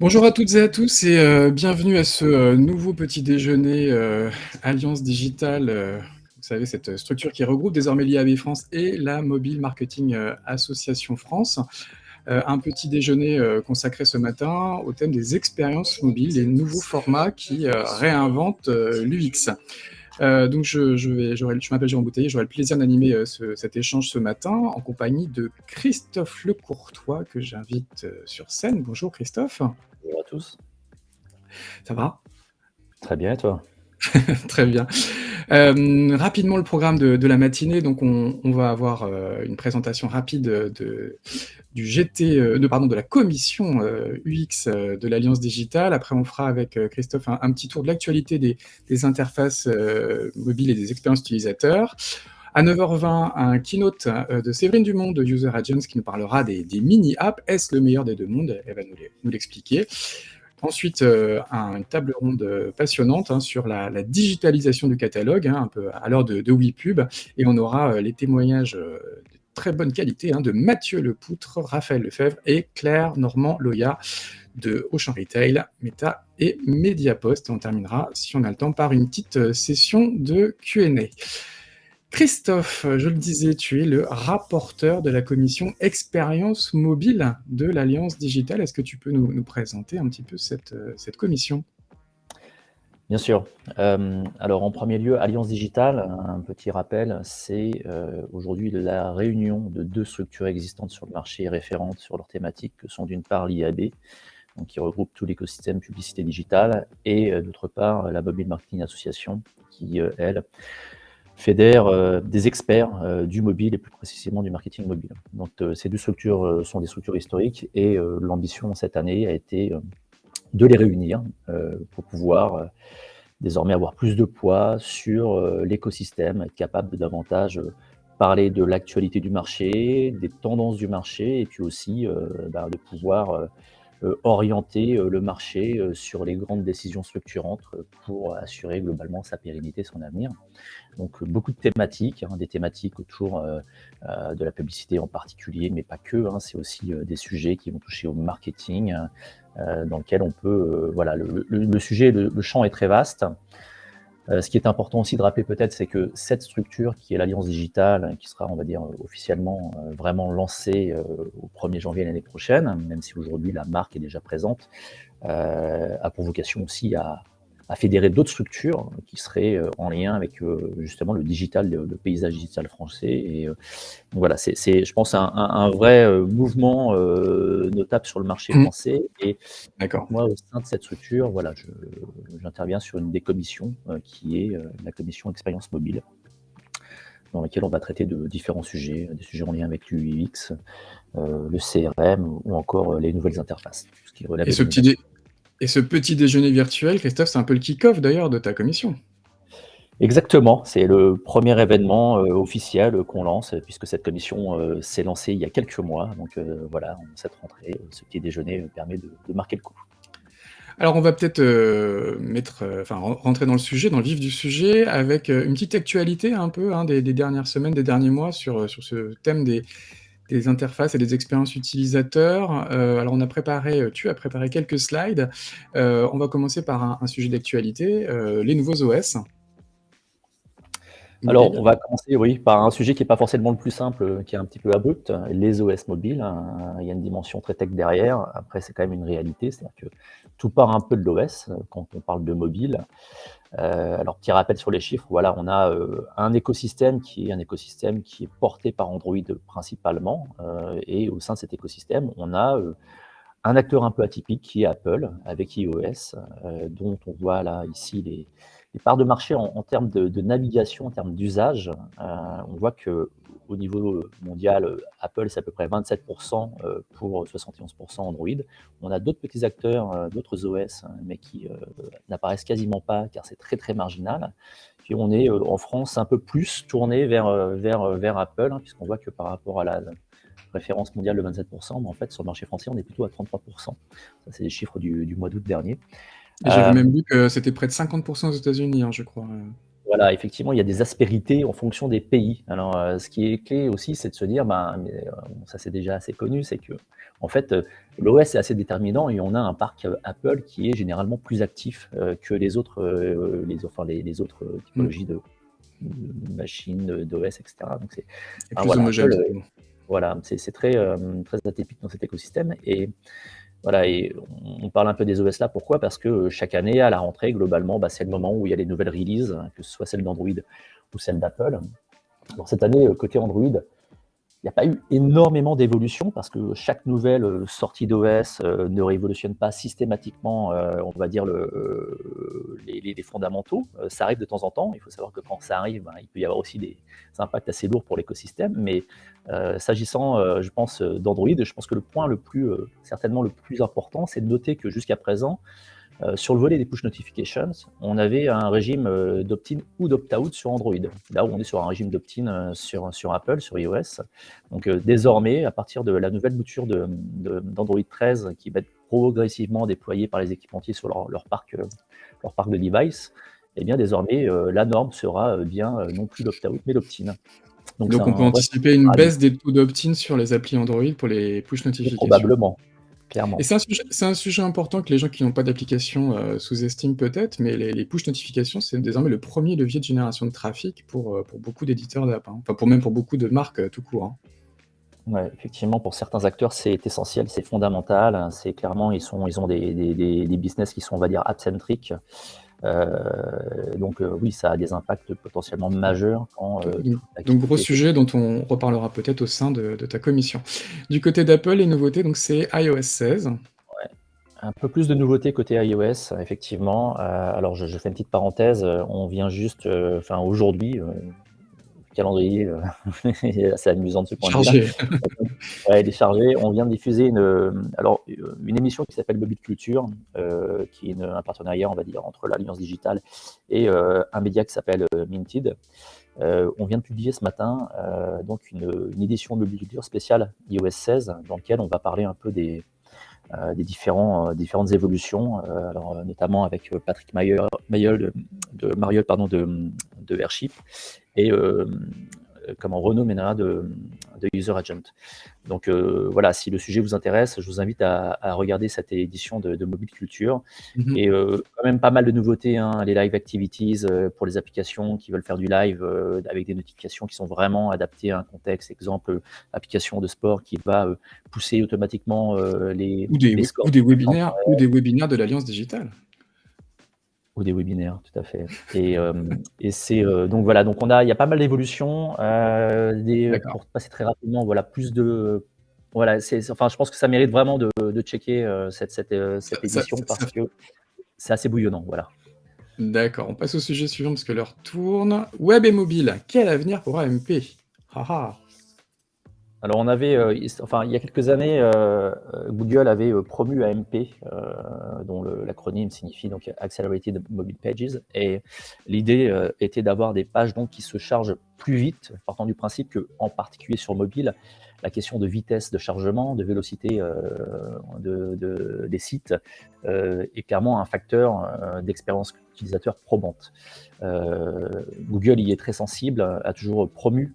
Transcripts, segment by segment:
Bonjour à toutes et à tous et bienvenue à ce nouveau petit déjeuner Alliance Digitale. Vous savez, cette structure qui regroupe désormais l'IAB France et la Mobile Marketing Association France. Un petit déjeuner consacré ce matin au thème des expériences mobiles, les nouveaux formats qui réinventent l'UX. Donc je m'appelle Jérôme Bouteiller, j'aurai le plaisir d'animer cet échange ce matin en compagnie de Christophe Lecourtois que j'invite sur scène. Bonjour Christophe, Bonjour à tous. ça va? Très bien, et toi? Très bien. Rapidement, le programme de la matinée. Donc, on va avoir une présentation rapide du GT, de la commission UX de l'Alliance Digitale. Après, on fera avec Christophe un petit tour de l'actualité des interfaces mobiles et des expériences utilisateurs. À 9h20, un keynote de Séverine Dumont de User Agents qui nous parlera des mini-apps. Est-ce le meilleur des deux mondes? Elle va nous l'expliquer. Ensuite, une table ronde passionnante sur la digitalisation du catalogue, un peu à l'heure de WePub. Et on aura les témoignages de très bonne qualité de Mathieu Lepoutre, Raphaël Lefebvre et Claire Normand-Loya de Auchan Retail, Meta et Mediapost. Et on terminera, si on a le temps, par une petite session de Q&A. Christophe, je le disais, tu es le rapporteur de la commission expérience mobile de l'Alliance Digitale. Est-ce que tu peux nous présenter un petit peu cette commission? Bien sûr. Alors en premier lieu, Alliance Digitale, un petit rappel, c'est aujourd'hui la réunion de 2 structures existantes sur le marché et référentes sur leurs thématiques, que sont d'une part l'IAB, donc qui regroupe tout l'écosystème publicité digitale, et d'autre part la Mobile Marketing Association, qui elle fédère des experts du mobile et plus précisément du marketing mobile. Donc ces 2 structures sont des structures historiques et l'ambition cette année a été de les réunir pour pouvoir désormais avoir plus de poids sur l'écosystème, être capable de davantage parler de l'actualité du marché, des tendances du marché, et puis aussi de pouvoir orienter le marché sur les grandes décisions structurantes pour assurer globalement sa pérennité, son avenir. Donc beaucoup de thématiques, des thématiques autour de la publicité en particulier, mais pas que, c'est aussi des sujets qui vont toucher au marketing, dans lequel on peut, voilà, le sujet, le champ est très vaste. Ce qui est important aussi de rappeler peut-être, c'est que cette structure qui est l'Alliance Digitale, qui sera, on va dire, officiellement vraiment lancée au 1er janvier l'année prochaine, même si aujourd'hui la marque est déjà présente, a pour vocation aussi à fédérer d'autres structures qui seraient en lien avec justement le digital, le paysage digital français. Et donc voilà, c'est, je pense, un vrai mouvement notable sur le marché Mmh. français. Et donc D'accord. moi, au sein de cette structure, voilà, j'interviens sur une des commissions qui est la commission expérience mobile, dans laquelle on va traiter de différents sujets, des sujets en lien avec l'UX, le CRM ou encore les nouvelles interfaces, tout ce qui relève Et de ce l'innovation. petit déjeuner virtuel, Christophe, c'est un peu le kick-off d'ailleurs de ta commission. Exactement, c'est le premier événement officiel qu'on lance, puisque cette commission s'est lancée il y a quelques mois. Donc voilà, cette rentrée, ce petit déjeuner permet de marquer le coup. Alors on va peut-être rentrer dans le sujet, dans le vif du sujet, avec une petite actualité un peu des dernières semaines, des derniers mois sur ce thème des interfaces et des expériences utilisateurs. Alors tu as préparé quelques slides. On va commencer par un sujet d'actualité, les nouveaux OS Alors, on mobiles. va commencer, oui, par un sujet qui n'est pas forcément le plus simple, qui est un petit peu abrupt, les OS mobiles, il y a une dimension très tech derrière. Après, c'est quand même une réalité, c'est-à-dire que tout part un peu de l'OS quand on parle de mobile. Alors, petit rappel sur les chiffres, voilà, on a un écosystème qui est porté par Android principalement, et au sein de cet écosystème, on a un acteur un peu atypique qui est Apple avec iOS, dont on voit là ici les parts de marché en termes de navigation, en termes d'usage. On voit qu'au niveau mondial, Apple, c'est à peu près 27% pour 71% Android. On a d'autres petits acteurs, d'autres OS, mais qui n'apparaissent quasiment pas car c'est très très marginal. Puis on est en France un peu plus tourné vers Apple, puisqu'on voit que par rapport à la référence mondiale de 27%, mais en fait, sur le marché français, on est plutôt à 33%. Ça, c'est les chiffres du mois d'août dernier. Et j'avais même vu que c'était près de 50% aux États-Unis, je crois. Voilà, effectivement, il y a des aspérités en fonction des pays. Alors, ce qui est clé aussi, c'est de se dire, ben, mais, bon, ça c'est déjà assez connu, c'est que en fait, l'OS est assez déterminant et on a un parc, Apple qui est généralement plus actif, que les autres Mmh. typologies de machines, d'OS et cetera. Donc Et enfin plus voilà, homogène, Apple, finalement. voilà, c'est très, très atypique dans cet écosystème et voilà et on parle un peu des OS là, pourquoi? Parce que, chaque année à la rentrée globalement, bah, c'est le moment où il y a les nouvelles releases, que ce soit celles d'Android ou celles d'Apple. Donc cette année, côté Android, il n'y a pas eu énormément d'évolution parce que chaque nouvelle, sortie d'OS, ne révolutionne pas systématiquement, on va dire les fondamentaux. Ça arrive de temps en temps. Il faut savoir que quand ça arrive, ben, il peut y avoir aussi des impacts assez lourds pour l'écosystème. Mais, s'agissant, je pense, d'Android, je pense que le point le plus, certainement le plus important, c'est de noter que jusqu'à présent, sur le volet des push notifications, on avait un régime d'opt-in ou d'opt-out sur Android. Là où on est sur un régime d'opt-in sur Apple, sur iOS. Donc désormais, à partir de la nouvelle mouture d'Android 13 qui va être progressivement déployée par les équipementiers sur leur parc de devices, eh bien désormais la norme sera bien non plus l'opt-out mais l'opt-in. Donc c'est Donc on peut un vrai anticiper une paradigme, baisse des taux d'opt-in sur les applis Android pour les push notifications. probablement, Et clairement. c'est un sujet important que les gens qui n'ont pas d'application, sous-estiment peut-être, mais les push notifications, c'est désormais le premier levier de génération de trafic pour beaucoup d'éditeurs d'app, hein. Enfin, pour beaucoup de marques, tout court, hein. Ouais, effectivement, pour certains acteurs, c'est essentiel, c'est fondamental. C'est clairement, ils ont des business qui sont, on va dire, app-centric. Donc, oui, ça a des impacts potentiellement majeurs quand Donc toute gros l'activité. sujet dont on reparlera peut-être au sein de ta commission. Du côté d'Apple, les nouveautés, donc c'est iOS 16. Un peu plus de nouveautés côté iOS, effectivement. Alors, je fais une petite parenthèse. On vient juste, enfin, aujourd'hui, le calendrier est assez amusant de ce point de vue-là. Chargé. Ouais, il est chargé. On vient de diffuser une émission qui s'appelle Mobile Culture, qui est un partenariat, on va dire, entre l'Alliance Digitale et un média qui s'appelle Minted. On vient de publier ce matin donc une édition de Mobile Culture spéciale iOS 16, dans laquelle on va parler un peu des différentes évolutions, alors notamment avec Patrick Mayol de Airship et Renaud Ménard de User Agent. Donc voilà, si le sujet vous intéresse, je vous invite à regarder cette édition de Mobile Culture. Mmh. Et quand même pas mal de nouveautés, hein, les live activities pour les applications qui veulent faire du live avec des notifications qui sont vraiment adaptées à un contexte. Exemple, application de sport qui va pousser automatiquement les scores en temps Ou des webinaires de l'Alliance Digitale. ou des webinaires, tout à fait. Et c'est donc voilà, donc il y a pas mal d'évolutions. D'accord. Pour passer très rapidement, voilà, plus de voilà, enfin, je pense que ça mérite vraiment de checker Ça cette ça édition ça parce que c'est assez bouillonnant, voilà. D'accord, on passe au sujet suivant parce que l'heure tourne. Web et mobile, quel avenir pour AMP? Ah ah! Alors on avait, enfin il y a quelques années, Google avait promu AMP, dont l'acronyme signifie donc Accelerated Mobile Pages, et l'idée était d'avoir des pages donc qui se chargent plus vite, partant du principe que, en particulier sur mobile, la question de vitesse de chargement, de vélocité des sites est clairement un facteur d'expérience utilisateur probante. Google y est très sensible, a toujours promu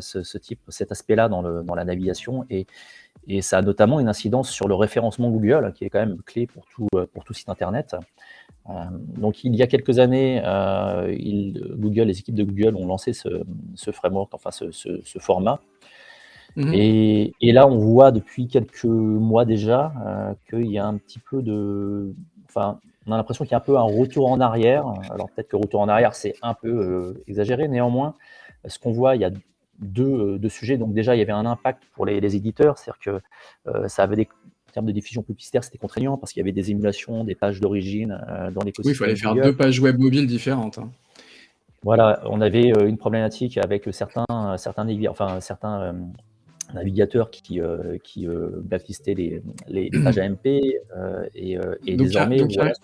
cet aspect-là dans la navigation et ça a notamment une incidence sur le référencement Google, qui est quand même clé pour tout site internet. Donc il y a quelques années, les équipes de Google ont lancé ce framework, enfin ce format. Mmh. Et là, on voit depuis quelques mois déjà qu'il y a un petit peu enfin, on a l'impression qu'il y a un peu un retour en arrière. Alors peut-être que retour en arrière, c'est un peu exagéré. Néanmoins, ce qu'on voit, il y a deux sujets. Donc déjà, il y avait un impact pour les éditeurs, c'est-à-dire que ça avait en termes de diffusion publicitaire, c'était contraignant parce qu'il y avait des émulations, des pages d'origine dans Oui, il fallait l'écosystème faire Google. 2 pages web mobiles différentes, hein. Voilà, on avait une problématique avec certains navigateurs qui blacklistaient les pages AMP et Donc il y a désormais, donc il y a voilà.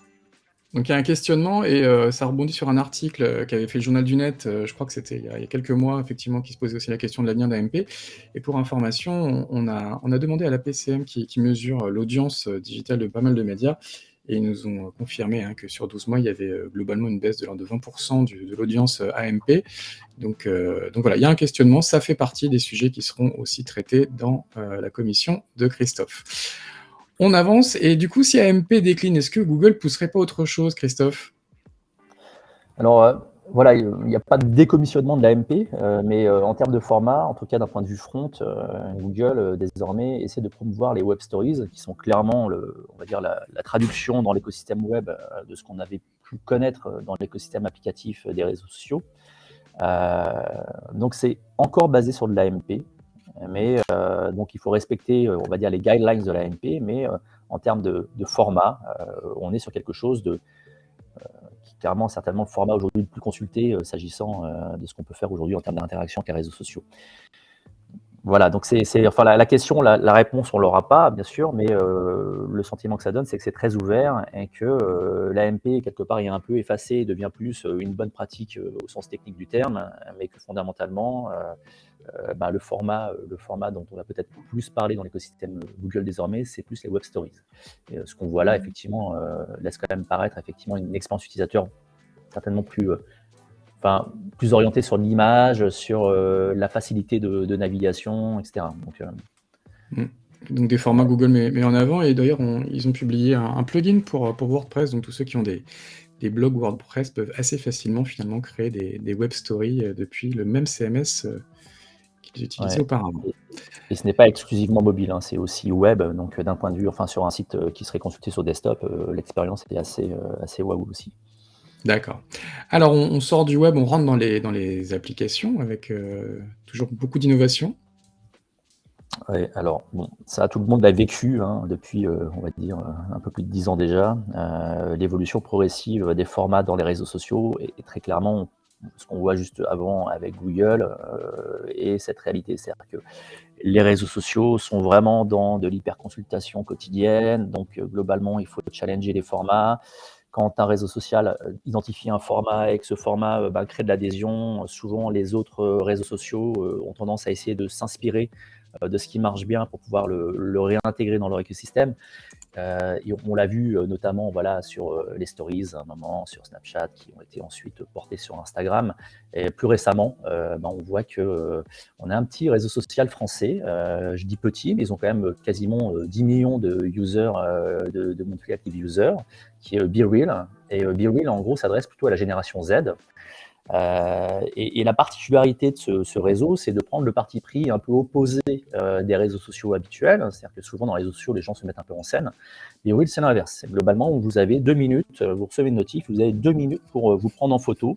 donc il y a un questionnement et ça rebondit sur un article, qu'avait fait le Journal du Net, je crois que c'était il y a quelques mois effectivement, qui se posait aussi la question de l'avenir d'AMP et pour information, on a demandé à la PCM qui mesure l'audience, digitale de pas mal de médias et ils nous ont confirmé que sur 12 mois, il y avait globalement une baisse de l'ordre de 20% de l'audience AMP. Donc voilà, il y a un questionnement, ça fait partie des sujets qui seront aussi traités dans la commission de Christophe. On avance, et du coup, si AMP décline, est-ce que Google pousserait pas autre chose, Christophe? Alors voilà, il n'y a pas de décommissionnement de l'AMP, mais en termes de format, en tout cas d'un point de vue front, Google désormais essaie de promouvoir les web stories, qui sont clairement on va dire la traduction dans l'écosystème web de ce qu'on avait pu connaître dans l'écosystème applicatif des réseaux sociaux. Donc c'est encore basé sur de l'AMP, mais donc il faut respecter, on va dire, les guidelines de l'AMP, mais en termes de format, on est sur quelque chose qui est clairement certainement le format aujourd'hui le plus consulté s'agissant de ce qu'on peut faire aujourd'hui en termes d'interaction avec les réseaux sociaux. Voilà, donc enfin, la question, la réponse, on l'aura pas, bien sûr, mais le sentiment que ça donne, c'est que c'est très ouvert et que l'AMP, quelque part, est un peu effacé et devient plus une bonne pratique au sens technique du terme, mais que fondamentalement, le format dont on va peut-être plus parler dans l'écosystème Google désormais, c'est plus les web stories. Et, ce qu'on voit là, effectivement, laisse quand même paraître effectivement une expérience utilisateur certainement plus orientée sur l'image, sur la facilité de navigation, etc. Donc des formats Google met en avant, et d'ailleurs ils ont publié un plugin pour WordPress, donc tous ceux qui ont des blogs WordPress peuvent assez facilement finalement créer des web stories depuis le même CMS qu'ils utilisaient auparavant. Et ce n'est pas exclusivement mobile, c'est aussi web, donc d'un point de vue, sur un site qui serait consulté sur desktop, l'expérience est assez waouh aussi. D'accord. Alors on sort du web, on rentre dans les applications avec toujours beaucoup d'innovation. Ouais, alors bon, ça tout le monde l'a vécu depuis, on va dire, un peu plus de 10 ans déjà. L'évolution progressive des formats dans les réseaux sociaux et très clairement ce qu'on voit juste avant avec Google et cette réalité. C'est-à-dire que les réseaux sociaux sont vraiment dans de l'hyperconsultation quotidienne, donc globalement, il faut challenger les formats. Quand un réseau social identifie un format et que ce format crée de l'adhésion, souvent les autres réseaux sociaux ont tendance à essayer de s'inspirer de ce qui marche bien pour pouvoir le réintégrer dans leur écosystème. Et on l'a vu notamment sur les stories à un moment, sur Snapchat, qui ont été ensuite portées sur Instagram. Et plus récemment, on voit qu'on a un petit réseau social français, je dis petit, mais ils ont quand même quasiment 10 millions de users, de monthly active users, qui est BeReal. Et BeReal, en gros, s'adresse plutôt à la génération Z. Et la particularité de ce réseau, c'est de prendre le parti pris un peu opposé des réseaux sociaux habituels. C'est-à-dire que souvent dans les réseaux sociaux, les gens se mettent un peu en scène. Et oui, c'est l'inverse. Globalement, vous avez 2 minutes, vous recevez une notif, vous avez 2 minutes pour vous prendre en photo.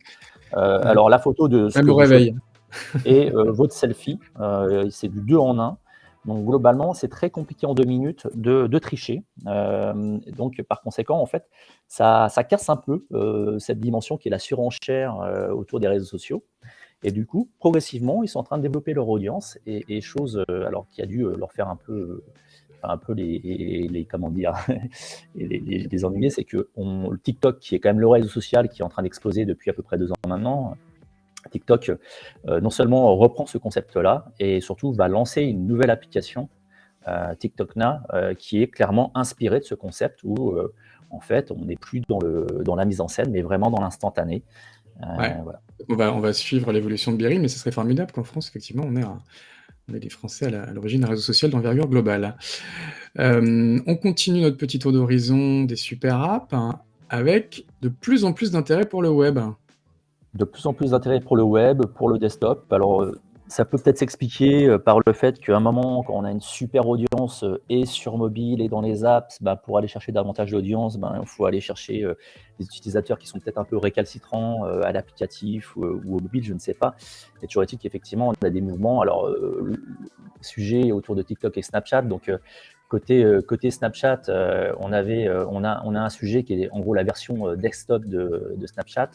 Alors la photo de ce Même que au vous réveil. et votre selfie, c'est du 2 en 1. Donc globalement, c'est très compliqué en 2 minutes de tricher. Donc par conséquent, en fait, ça casse un peu cette dimension qui est la surenchère autour des réseaux sociaux. Et du coup, progressivement, ils sont en train de développer leur audience et chose alors qui a dû leur faire un peu les comment dire les ennuyer, c'est que le TikTok, qui est quand même le réseau social qui est en train d'exploser depuis à peu près 2 ans maintenant. TikTok non seulement reprend ce concept-là et surtout va lancer une nouvelle application, TikTok Now, qui est clairement inspirée de ce concept où en fait on n'est plus dans la mise en scène mais vraiment dans l'instantané. Ouais. Voilà. On va suivre l'évolution de BeReal, mais ce serait formidable qu'en France, effectivement, on ait des Français à l'origine d'un réseau social d'envergure globale. On continue notre petit tour d'horizon des super apps avec de plus en plus d'intérêt pour le web. De plus en plus d'intérêt pour le web, pour le desktop. Alors, ça peut peut-être s'expliquer par le fait qu'à un moment, quand on a une super audience et sur mobile et dans les apps, pour aller chercher davantage d'audience, il faut aller chercher des utilisateurs qui sont peut-être un peu récalcitrants à l'applicatif ou au mobile, je ne sais pas. Et toujours est-il qu'effectivement, on a des mouvements. Alors, le sujet autour de TikTok et Snapchat, donc côté Snapchat, on a un sujet qui est en gros la version desktop de Snapchat.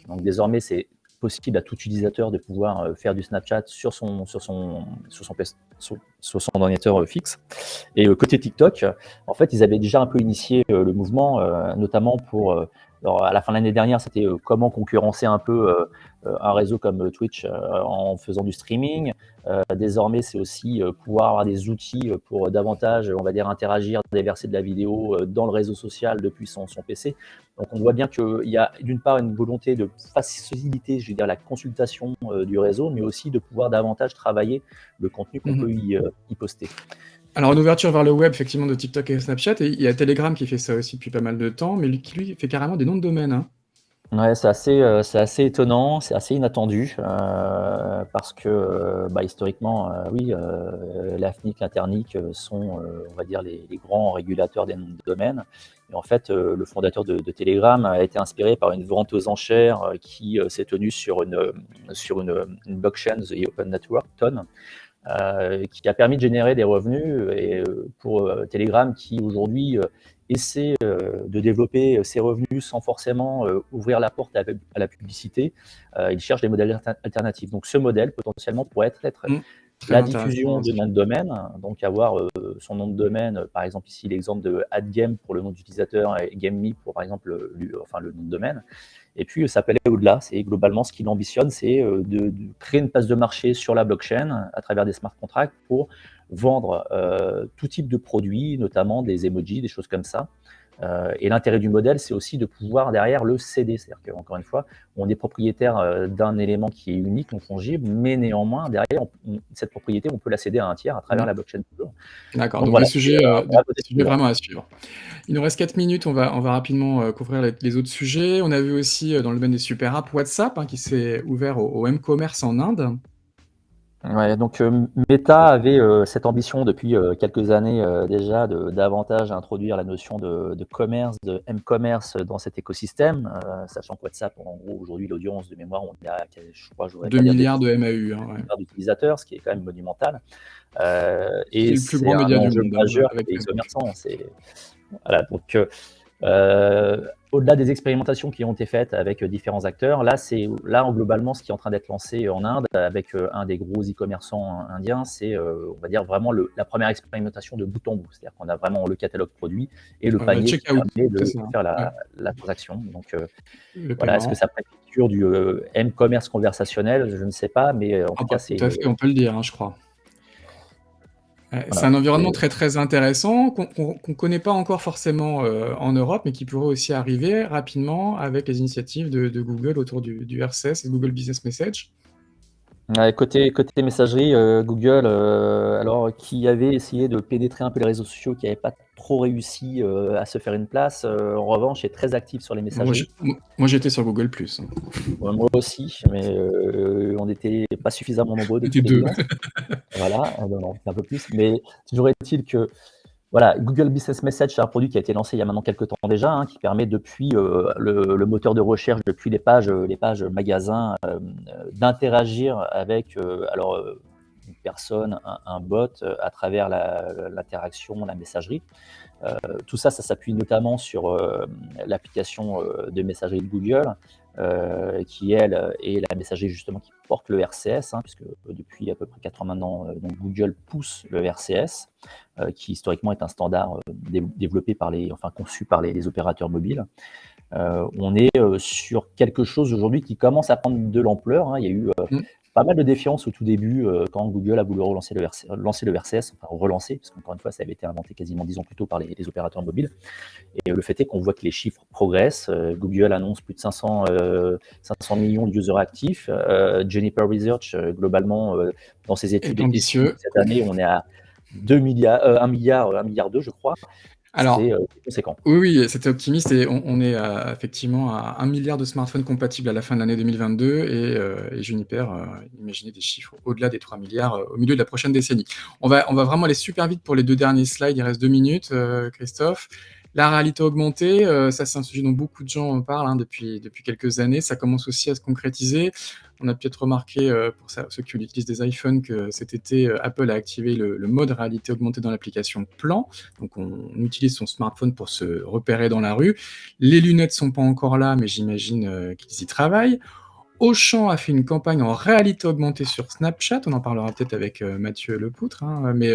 Donc désormais, c'est possible à tout utilisateur de pouvoir faire du Snapchat sur son ordinateur fixe. Et côté TikTok, en fait, ils avaient déjà un peu initié le mouvement, notamment pour Alors, à la fin de l'année dernière, c'était comment concurrencer un peu un réseau comme Twitch en faisant du streaming. Désormais, c'est aussi pouvoir avoir des outils pour davantage, on va dire, interagir, déverser de la vidéo dans le réseau social depuis son PC. Donc, on voit bien qu'il y a d'une part une volonté de faciliter, je veux dire, la consultation du réseau, mais aussi de pouvoir davantage travailler le contenu qu'on Mmh. peut y poster. Alors, une ouverture vers le web, effectivement, de TikTok et Snapchat, et il y a Telegram qui fait ça aussi depuis pas mal de temps, mais lui fait carrément des noms de domaine, hein. Ouais, c'est assez étonnant, c'est assez inattendu, parce que, bah, historiquement, oui, l'AFNIC, l'Internic, sont, on va dire les grands régulateurs des noms de domaine et en fait, le fondateur de Telegram a été inspiré par une vente aux enchères, qui, s'est tenue sur une blockchain, The Open Network, Ton, qui a permis de générer des revenus et pour Telegram qui aujourd'hui essaie de développer ses revenus sans forcément ouvrir la porte à la publicité, il cherche des modèles alternatifs. Donc ce modèle potentiellement pourrait être Mmh. Très la intéressant diffusion de aussi. nom de domaine, donc avoir son nom de domaine, par exemple ici l'exemple de AdGame pour le nom d'utilisateur et GameMe pour par exemple enfin, le nom de domaine. Et puis ça peut aller au-delà. C'est globalement ce qu'il ambitionne, c'est de créer une place de marché sur la blockchain à travers des smart contracts pour vendre tout type de produits, notamment des emojis, des choses comme ça. Et l'intérêt du modèle, c'est aussi de pouvoir derrière le céder. C'est-à-dire qu'encore une fois, on est propriétaire d'un élément qui est unique, non fongible, mais néanmoins, derrière, cette propriété, on peut la céder à un tiers à travers Mmh. la blockchain. D'accord, Donc donc des voilà, c'est sujets, un vrai modèle vraiment à suivre. Il nous reste 4 minutes, on va rapidement, couvrir les autres sujets. On a vu aussi, dans le domaine des super apps, WhatsApp, hein, qui s'est ouvert au m-commerce en Inde. Ouais, donc Meta avait cette ambition depuis quelques années déjà de davantage introduire la notion de commerce, de m-commerce dans cet écosystème, sachant que WhatsApp, en gros, aujourd'hui, l'audience de mémoire, on est à, je crois, je voudrais 2 pas dire de milliards de MAU, hein, ouais. milliards d'utilisateurs, ce qui est quand même monumental. C'est Et le plus c'est gros un média du enjeu monde, hein, majeur avec pour les Facebook. e-commerçants. Voilà, donc au-delà des expérimentations qui ont été faites avec différents acteurs, là globalement ce qui est en train d'être lancé en Inde avec un des gros e-commerçants indiens, c'est on va dire vraiment la première expérimentation de bout en bout. C'est-à-dire qu'on a vraiment le catalogue produit et le Ouais, panier qui checkout, permet c'est de ça, hein. faire Ouais, la transaction. Donc le voilà, est-ce que paiement. ça préfigure du m-commerce conversationnel? Je ne sais pas, mais en Ah tout bah, cas tout à fait, on peut le dire, hein, je crois. C'est voilà, un environnement très, très intéressant qu'on connaît pas encore forcément, en Europe, mais qui pourrait aussi arriver rapidement avec les initiatives de Google autour du RCS et Google Business Message. ouais, côté messagerie, Google, alors qui avait essayé de pénétrer un peu les réseaux sociaux, qui n'avait pas trop réussi, à se faire une place, en revanche est très actif sur les messageries. Moi j'étais sur Google+, hein. Moi aussi, mais on n'était pas suffisamment nombreux On de était toute 2. évidence. Voilà, non, c'est un peu plus, mais toujours est-il que voilà, Google Business Message, c'est un produit qui a été lancé il y a maintenant quelques temps déjà, hein, qui permet depuis le moteur de recherche, depuis les pages magasins, d'interagir avec une personne, un bot à travers l'interaction, la messagerie. Tout ça, ça s'appuie notamment sur l'application de messagerie de Google, qui elle est la messagerie justement qui porte le RCS, hein, puisque depuis à peu près 4 ans maintenant, donc Google pousse le RCS, qui historiquement est un standard développé enfin conçu par les opérateurs mobiles. On est sur quelque chose aujourd'hui qui commence à prendre de l'ampleur, hein. Il y a eu Mmh. pas mal de défiance au tout début quand Google a voulu lancer le RCS, enfin relancer, parce qu'encore une fois, ça avait été inventé quasiment 10 ans plus tôt par les opérateurs mobiles. Et le fait est qu'on voit que les chiffres progressent. Google annonce plus de 500 millions de users actifs. Juniper Research, globalement, dans ses études Est estime que ambitieux. cette année, on est à 2 milliards, 1 milliard 2, je crois. Alors, C'est conséquent. oui, oui, c'était optimiste et on est effectivement à 1 milliard de smartphones compatibles à la fin de l'année 2022 et Juniper, imaginait des chiffres au-delà des 3 milliards au milieu de la prochaine décennie. On va vraiment aller super vite pour les 2 derniers slides, il reste 2 minutes, Christophe. La réalité augmentée, ça c'est un sujet dont beaucoup de gens en parlent, hein, depuis quelques années. Ça commence aussi à se concrétiser. On a peut-être remarqué, pour ceux qui utilisent des iPhones, que cet été, Apple a activé le mode réalité augmentée dans l'application Plan. Donc on utilise son smartphone pour se repérer dans la rue. Les lunettes sont pas encore là, mais j'imagine qu'ils y travaillent. Auchan a fait une campagne en réalité augmentée sur Snapchat, on en parlera peut-être avec Mathieu Lepoutre, hein, mais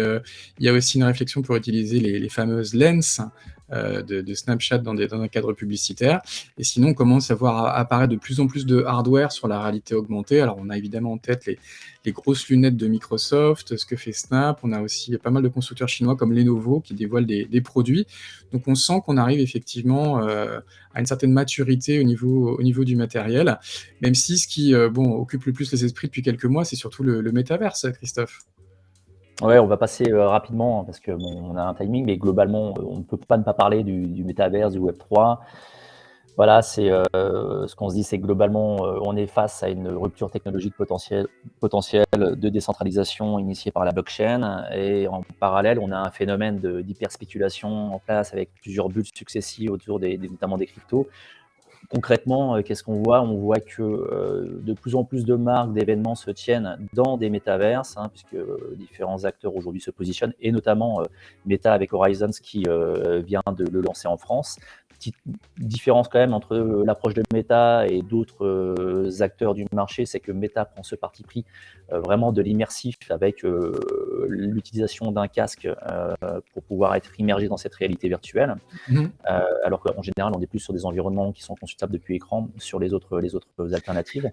il y a aussi une réflexion pour utiliser les fameuses Lens de Snapchat dans un cadre publicitaire. Et sinon, on commence à voir apparaître de plus en plus de hardware sur la réalité augmentée. Alors, on a évidemment en tête les grosses lunettes de Microsoft, ce que fait Snap. On a aussi pas mal de constructeurs chinois comme Lenovo qui dévoilent des produits. Donc, on sent qu'on arrive effectivement à une certaine maturité au niveau du matériel, même si ce qui occupe le plus les esprits depuis quelques mois, c'est surtout le métaverse, Christophe. Ouais, on va passer rapidement parce que on a un timing, mais globalement, on ne peut pas ne pas parler du métaverse, du Web3. Voilà, c'est ce qu'on se dit, c'est que globalement, on est face à une rupture technologique potentielle de décentralisation initiée par la blockchain. Et en parallèle, on a un phénomène d'hyperspéculation en place avec plusieurs bulles successives autour notamment des cryptos. Concrètement, qu'est-ce qu'on voit? On voit que de plus en plus de marques, d'événements se tiennent dans des métaverses, puisque différents acteurs aujourd'hui se positionnent, et notamment Meta avec Horizons qui vient de le lancer en France. Petite différence quand même entre l'approche de Meta et d'autres acteurs du marché, c'est que Meta prend ce parti pris vraiment de l'immersif avec l'utilisation d'un casque pour pouvoir être immergé dans cette réalité virtuelle. Alors qu'en général, on est plus sur des environnements qui sont consultables depuis écran sur les autres alternatives.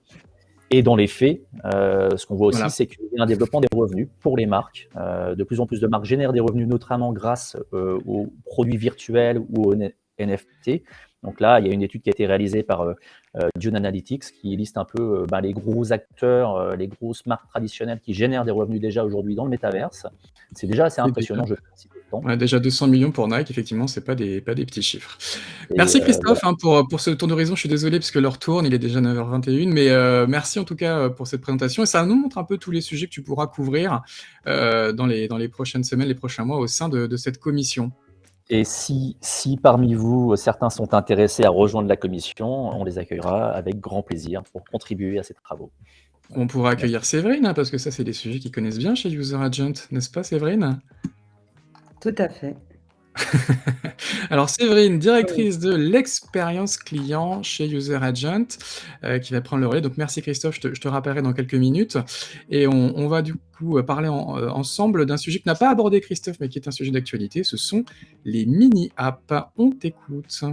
Et dans les faits, ce qu'on voit aussi, Voilà. c'est qu'il y a un développement des revenus pour les marques. De plus en plus de marques génèrent des revenus, notamment grâce aux produits virtuels ou aux NFT. Donc là, il y a une étude qui a été réalisée par Dune Analytics qui liste un peu les gros acteurs, les grosses marques traditionnelles qui génèrent des revenus déjà aujourd'hui dans le métaverse. C'est déjà assez impressionnant, je pense. Ouais, déjà 200 millions pour Nike, effectivement, c'est pas des petits chiffres. Et Merci Christophe voilà. pour ce tour d'horizon. Je suis désolé parce que l'heure tourne, il est déjà 9h21, mais merci en tout cas pour cette présentation. Et ça nous montre un peu tous les sujets que tu pourras couvrir dans les prochaines semaines, les prochains mois au sein de cette commission. Et si parmi vous, certains sont intéressés à rejoindre la commission, on les accueillera avec grand plaisir pour contribuer à ces travaux. On pourra Merci. accueillir Séverine, parce que ça, c'est des sujets qu'ils connaissent bien chez User Agent, n'est-ce pas, Séverine? Tout à fait. Alors Séverine, directrice de l'expérience client chez User Agent, qui va prendre le relais. Donc merci Christophe, je te rappellerai dans quelques minutes. Et on va du coup parler ensemble d'un sujet que n'a pas abordé Christophe, mais qui est un sujet d'actualité. Ce sont les mini-apps. On t'écoute.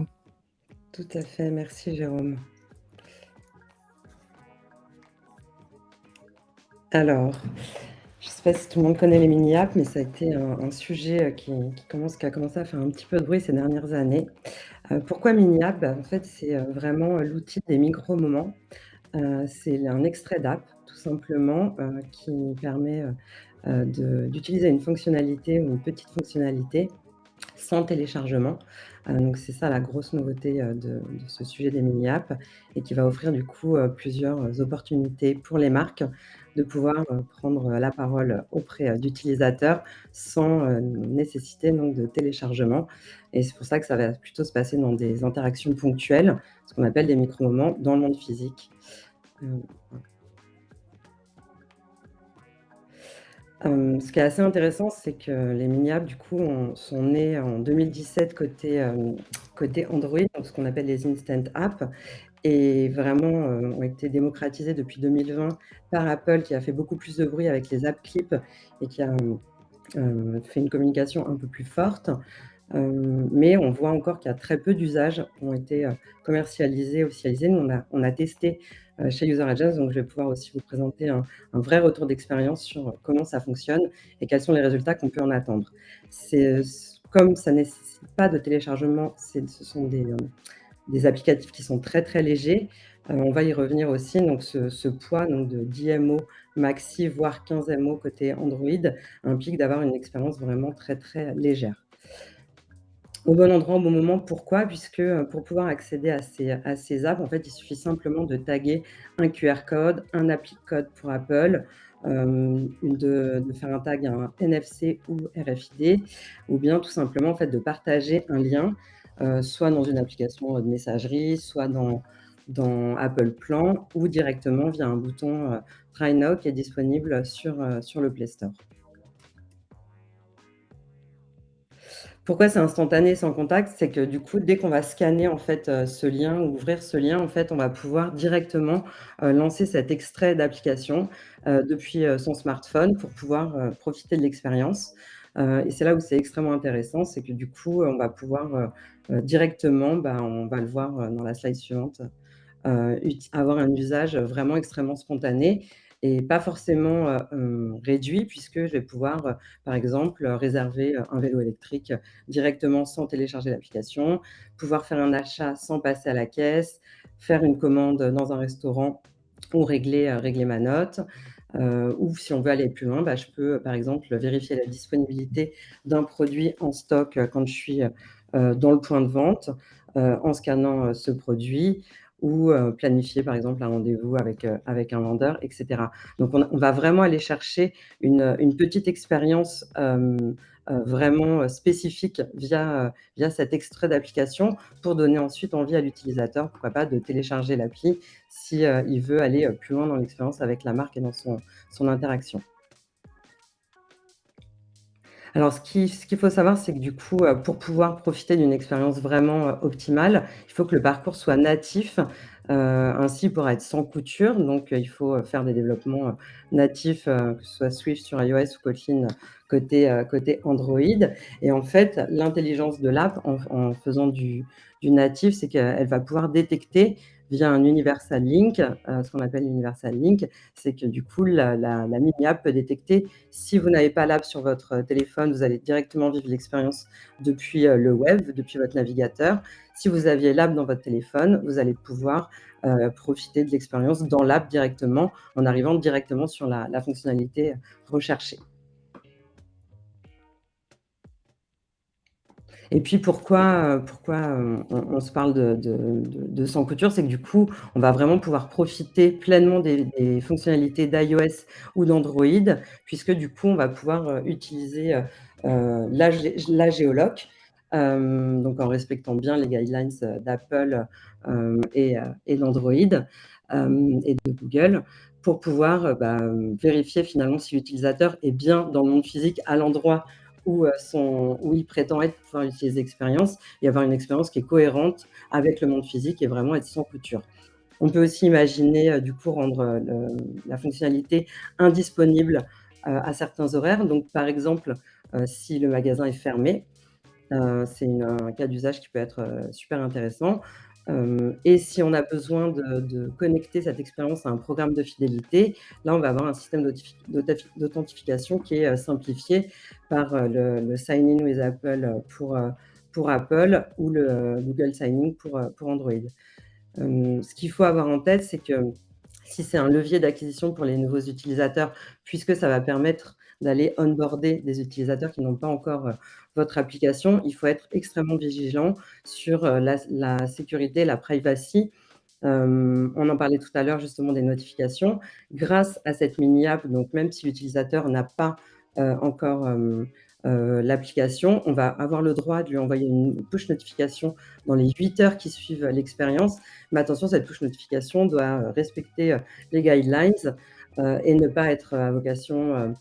Tout à fait, merci Jérôme. Alors, je ne sais pas si tout le monde connaît les mini-apps, mais ça a été un sujet qui a commencé à faire un petit peu de bruit ces dernières années. Pourquoi mini-app? En fait, c'est vraiment l'outil des micro-moments. C'est un extrait d'app, tout simplement, qui permet d'utiliser une fonctionnalité ou une petite fonctionnalité sans téléchargement. Donc c'est ça la grosse nouveauté de ce sujet des mini-apps et qui va offrir du coup plusieurs opportunités pour les marques de pouvoir prendre la parole auprès d'utilisateurs sans nécessiter donc de téléchargement. Et c'est pour ça que ça va plutôt se passer dans des interactions ponctuelles, ce qu'on appelle des micro-moments dans le monde physique. Ce qui est assez intéressant, c'est que les mini-apps, du coup, sont nés en 2017 côté Android, donc ce qu'on appelle les instant apps, et vraiment ont été démocratisés depuis 2020 par Apple, qui a fait beaucoup plus de bruit avec les apps Clip et qui a fait une communication un peu plus forte. Mais on voit encore qu'il y a très peu d'usages qui ont été commercialisés, officialisés. Nous, on a testé chez User Agents, donc je vais pouvoir aussi vous présenter un vrai retour d'expérience sur comment ça fonctionne et quels sont les résultats qu'on peut en attendre. Comme ça ne nécessite pas de téléchargement, ce sont des applicatifs qui sont très, très légers. On va y revenir aussi. Donc ce poids donc de 10 MO maxi, voire 15 MO côté Android, implique d'avoir une expérience vraiment très, très légère. Au bon endroit, au bon moment. Pourquoi? Puisque, pour pouvoir accéder à ces apps, en fait, il suffit simplement de taguer un QR code, un appli code pour Apple, de faire un tag, un NFC ou RFID, ou bien tout simplement, en fait, de partager un lien, soit dans une application de messagerie, soit dans Apple Plan ou directement via un bouton, Try Now qui est disponible sur le Play Store. Pourquoi c'est instantané sans contact? C'est que du coup, dès qu'on va scanner en fait, ce lien ou ouvrir ce lien, en fait, on va pouvoir directement, lancer cet extrait d'application, depuis, son smartphone pour pouvoir, profiter de l'expérience. Et c'est là où c'est extrêmement intéressant, c'est que du coup, on va pouvoir, directement, on va le voir, dans la slide suivante, avoir un usage vraiment extrêmement spontané et pas forcément, réduit puisque je vais pouvoir, par exemple, réserver, un vélo électrique directement sans télécharger l'application, pouvoir faire un achat sans passer à la caisse, faire une commande dans un restaurant ou régler ma note. Ou si on veut aller plus loin, je peux, par exemple, vérifier la disponibilité d'un produit en stock, quand je suis, dans le point de vente, en scannant, ce produit ou planifier, par exemple, un rendez-vous avec un vendeur et cetera. Donc on va vraiment aller chercher une petite expérience, vraiment, spécifique via cet extrait d'application pour donner ensuite envie à l'utilisateur, pourquoi pas, de télécharger l'appli si, il veut aller, plus loin dans l'expérience avec la marque et dans son interaction. Alors ce qu'il faut savoir, c'est que du coup, pour pouvoir profiter d'une expérience vraiment, optimale, il faut que le parcours soit natif, ainsi pour être sans couture. Donc, il faut, faire des développements, natifs, que ce soit Swift sur iOS ou Kotlin côté Android. Et en fait, l'intelligence de l'app en faisant du natif, c'est qu'elle va pouvoir détecter via un universal link, ce qu'on appelle l'universal link, c'est que du coup la mini app peut détecter si vous n'avez pas l'app sur votre téléphone, vous allez directement vivre l'expérience depuis, le web, depuis votre navigateur. Si vous aviez l'app dans votre téléphone, vous allez pouvoir, profiter de l'expérience dans l'app directement, en arrivant directement sur la fonctionnalité recherchée. Et puis pourquoi on se parle de sans couture? C'est que du coup, on va vraiment pouvoir profiter pleinement des fonctionnalités d'iOS ou d'Android, puisque du coup, on va pouvoir, utiliser, la géoloc, donc en respectant bien les guidelines, d'Apple, et d'Android, et de Google, pour pouvoir, vérifier finalement si l'utilisateur est bien dans le monde physique à l'endroit où il prétend être pour pouvoir utiliser l'expérience et avoir une expérience qui est cohérente avec le monde physique et vraiment être sans couture. On peut aussi imaginer, du coup, rendre, la fonctionnalité indisponible, à certains horaires. Donc par exemple, si le magasin est fermé, c'est un cas d'usage qui peut être, super intéressant. Et si on a besoin de connecter cette expérience à un programme de fidélité, là, on va avoir un système d'authentification qui est, simplifié par, le Sign in with Apple, pour Apple ou le Google Sign in pour Android. Ce qu'il faut avoir en tête, c'est que si c'est un levier d'acquisition pour les nouveaux utilisateurs, puisque ça va permettre d'aller onboarder des utilisateurs qui n'ont pas encore, votre application, il faut être extrêmement vigilant sur, la sécurité, la privacy. On en parlait tout à l'heure justement des notifications. Grâce à cette mini app, donc même si l'utilisateur n'a pas, encore, l'application, on va avoir le droit de lui envoyer une push notification dans les 8 heures qui suivent l'expérience. Mais attention, cette push notification doit, respecter, les guidelines, et ne pas être à vocation,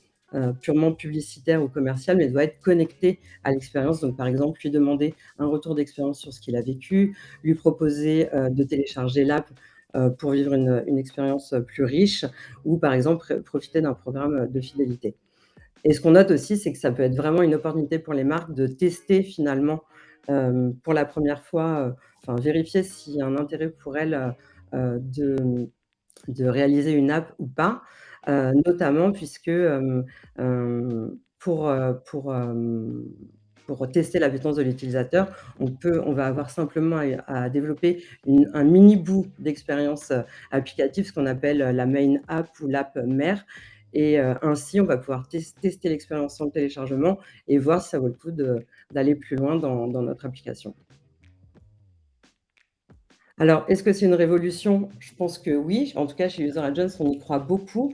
purement publicitaire ou commerciale, mais doit être connectée à l'expérience. Donc par exemple, lui demander un retour d'expérience sur ce qu'il a vécu, lui proposer, de télécharger l'app, pour vivre une expérience, plus riche ou par exemple, profiter d'un programme, de fidélité. Et ce qu'on note aussi, c'est que ça peut être vraiment une opportunité pour les marques de tester finalement, pour la première fois, enfin vérifier s'il y a un intérêt pour elles, de réaliser une app ou pas, notamment puisque, pour tester l'appétence de l'utilisateur, on va avoir simplement à développer un mini bout d'expérience, applicative, ce qu'on appelle, la main app ou l'app mère et ainsi on va pouvoir tester l'expérience sans le téléchargement et voir si ça vaut le coup d'aller plus loin dans notre application. Alors, est-ce que c'est une révolution? Je pense que oui. En tout cas, chez User Agents, on y croit beaucoup,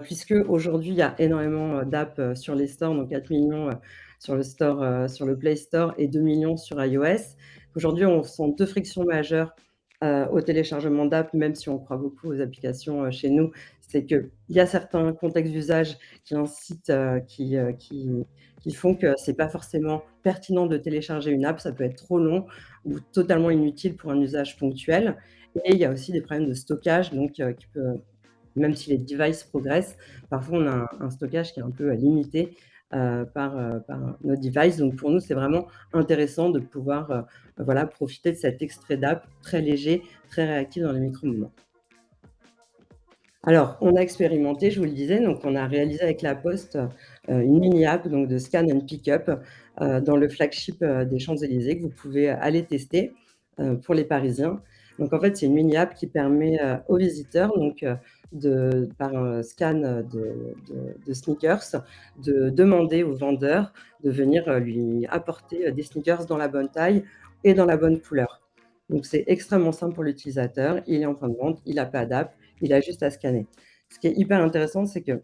puisqu'aujourd'hui, il y a énormément, d'apps, sur les stores, donc 4 millions 000 sur le store, sur le Play Store et 2 millions sur iOS. Aujourd'hui, on sent 2 frictions majeures, au téléchargement d'apps, même si on croit beaucoup aux applications, chez nous. C'est qu'il y a certains contextes d'usage qui incitent, qui font que c'est pas forcément pertinent de télécharger une app. Ça peut être trop long ou totalement inutile pour un usage ponctuel. Et il y a aussi des problèmes de stockage, donc qui peut même si les devices progressent, parfois on a un stockage qui est un peu, limité, par nos devices. Donc pour nous, c'est vraiment intéressant de pouvoir voilà, profiter de cet extrait d'app très léger, très réactif dans les micro-moments. Alors, on a expérimenté, je vous le disais, donc on a réalisé avec La Poste une mini-app donc de scan and pick-up dans le flagship des Champs-Élysées que vous pouvez aller tester pour les Parisiens. Donc en fait, c'est une mini-app qui permet aux visiteurs, donc par un scan de sneakers, de demander au vendeur de venir lui apporter des sneakers dans la bonne taille et dans la bonne couleur. Donc c'est extrêmement simple pour l'utilisateur, il est en point de vente, il n'a pas d'app, il a juste à scanner. Ce qui est hyper intéressant, c'est que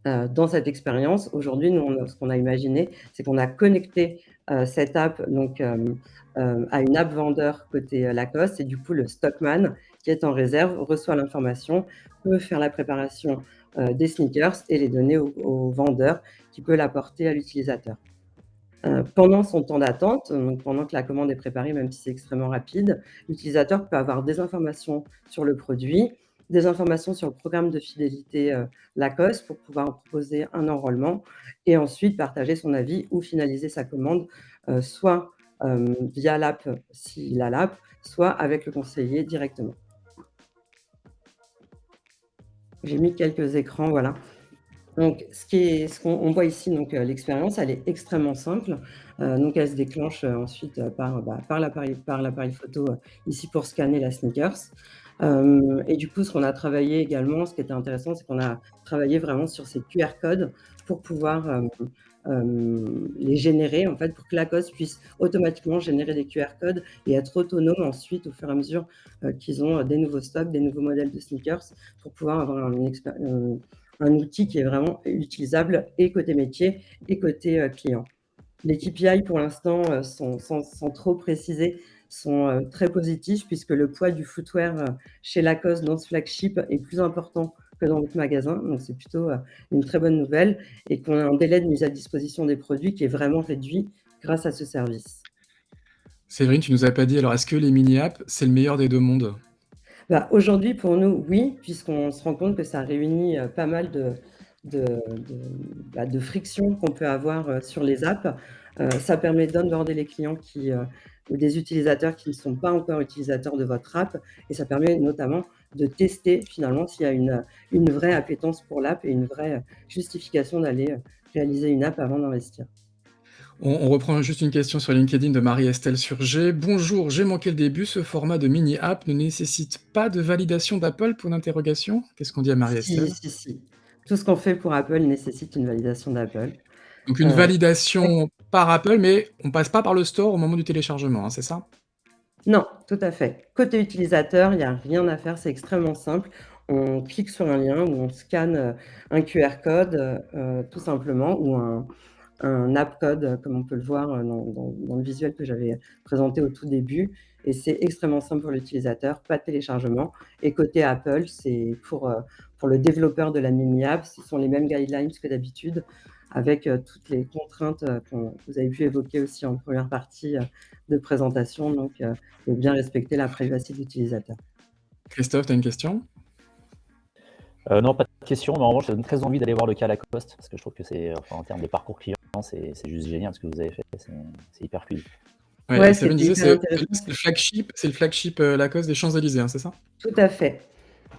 dans cette expérience, aujourd'hui, nous, ce qu'on a imaginé, c'est qu'on a connecté cette app donc, à une app vendeur côté Lacoste, et du coup, le stockman qui est en réserve reçoit l'information, peut faire la préparation des sneakers et les donner au vendeur qui peut l'apporter à l'utilisateur. Pendant son temps d'attente, donc pendant que la commande est préparée, même si c'est extrêmement rapide, l'utilisateur peut avoir des informations sur le produit, des informations sur le programme de fidélité Lacoste pour pouvoir proposer un enrôlement et ensuite partager son avis ou finaliser sa commande, soit via l'app s'il a l'app, soit avec le conseiller directement. J'ai mis quelques écrans, voilà. Donc ce qu'on voit ici, donc l'expérience, elle est extrêmement simple. Donc elle se déclenche ensuite par l'appareil photo ici pour scanner la sneakers. Et du coup, ce qu'on a travaillé également, ce qui était intéressant, c'est qu'on a travaillé vraiment sur ces QR codes pour pouvoir les générer, en fait, pour que Lacoste puisse automatiquement générer des QR codes et être autonome ensuite au fur et à mesure qu'ils ont des nouveaux stocks, des nouveaux modèles de sneakers, pour pouvoir avoir un outil qui est vraiment utilisable et côté métier et côté client. Les KPI pour l'instant sans trop préciser sont très positifs puisque le poids du footwear chez Lacoste dans ce flagship est plus important que dans votre magasin. Donc c'est plutôt une très bonne nouvelle et qu'on a un délai de mise à disposition des produits qui est vraiment réduit grâce à ce service. Séverine, tu nous as pas dit, alors est-ce que les mini-apps, c'est le meilleur des deux mondes? Aujourd'hui, pour nous, oui, puisqu'on se rend compte que ça réunit pas mal de frictions qu'on peut avoir sur les apps. Ça permet d'onboarder les clients ou des utilisateurs qui ne sont pas encore utilisateurs de votre app, et ça permet notamment de tester finalement s'il y a une vraie appétence pour l'app et une vraie justification d'aller réaliser une app avant d'investir. On reprend juste une question sur LinkedIn de Marie-Estelle Surgé. Bonjour, j'ai manqué le début. Ce format de mini-app ne nécessite pas de validation d'Apple, pour l'interrogation. Qu'est-ce qu'on dit à Marie-Estelle? Si. Tout ce qu'on fait pour Apple nécessite une validation d'Apple. Donc une Ouais. validation par Apple, mais on passe pas par le store au moment du téléchargement, hein, c'est ça? Non, tout à fait. Côté utilisateur, il y a rien à faire, c'est extrêmement simple. On clique sur un lien ou on scanne un QR code tout simplement, ou un app code comme on peut le voir dans le visuel que j'avais présenté au tout début, et c'est extrêmement simple pour l'utilisateur, pas de téléchargement. Et côté Apple, c'est pour le développeur de la mini app, ce sont les mêmes guidelines que d'habitude, avec toutes les contraintes que vous avez pu évoquer aussi en première partie de présentation, donc de bien respecter la privacy de l'utilisateur. Christophe, tu as une question? Non, pas de question, mais en revanche, ça donne très envie d'aller voir le cas Lacoste, parce que je trouve que en termes de parcours client, c'est juste génial ce que vous avez fait, c'est hyper fluide. Ouais, C'était Séverine disait, hyper c'est intéressant. le flagship Lacoste des Champs-Élysées, hein, c'est ça? Tout à fait.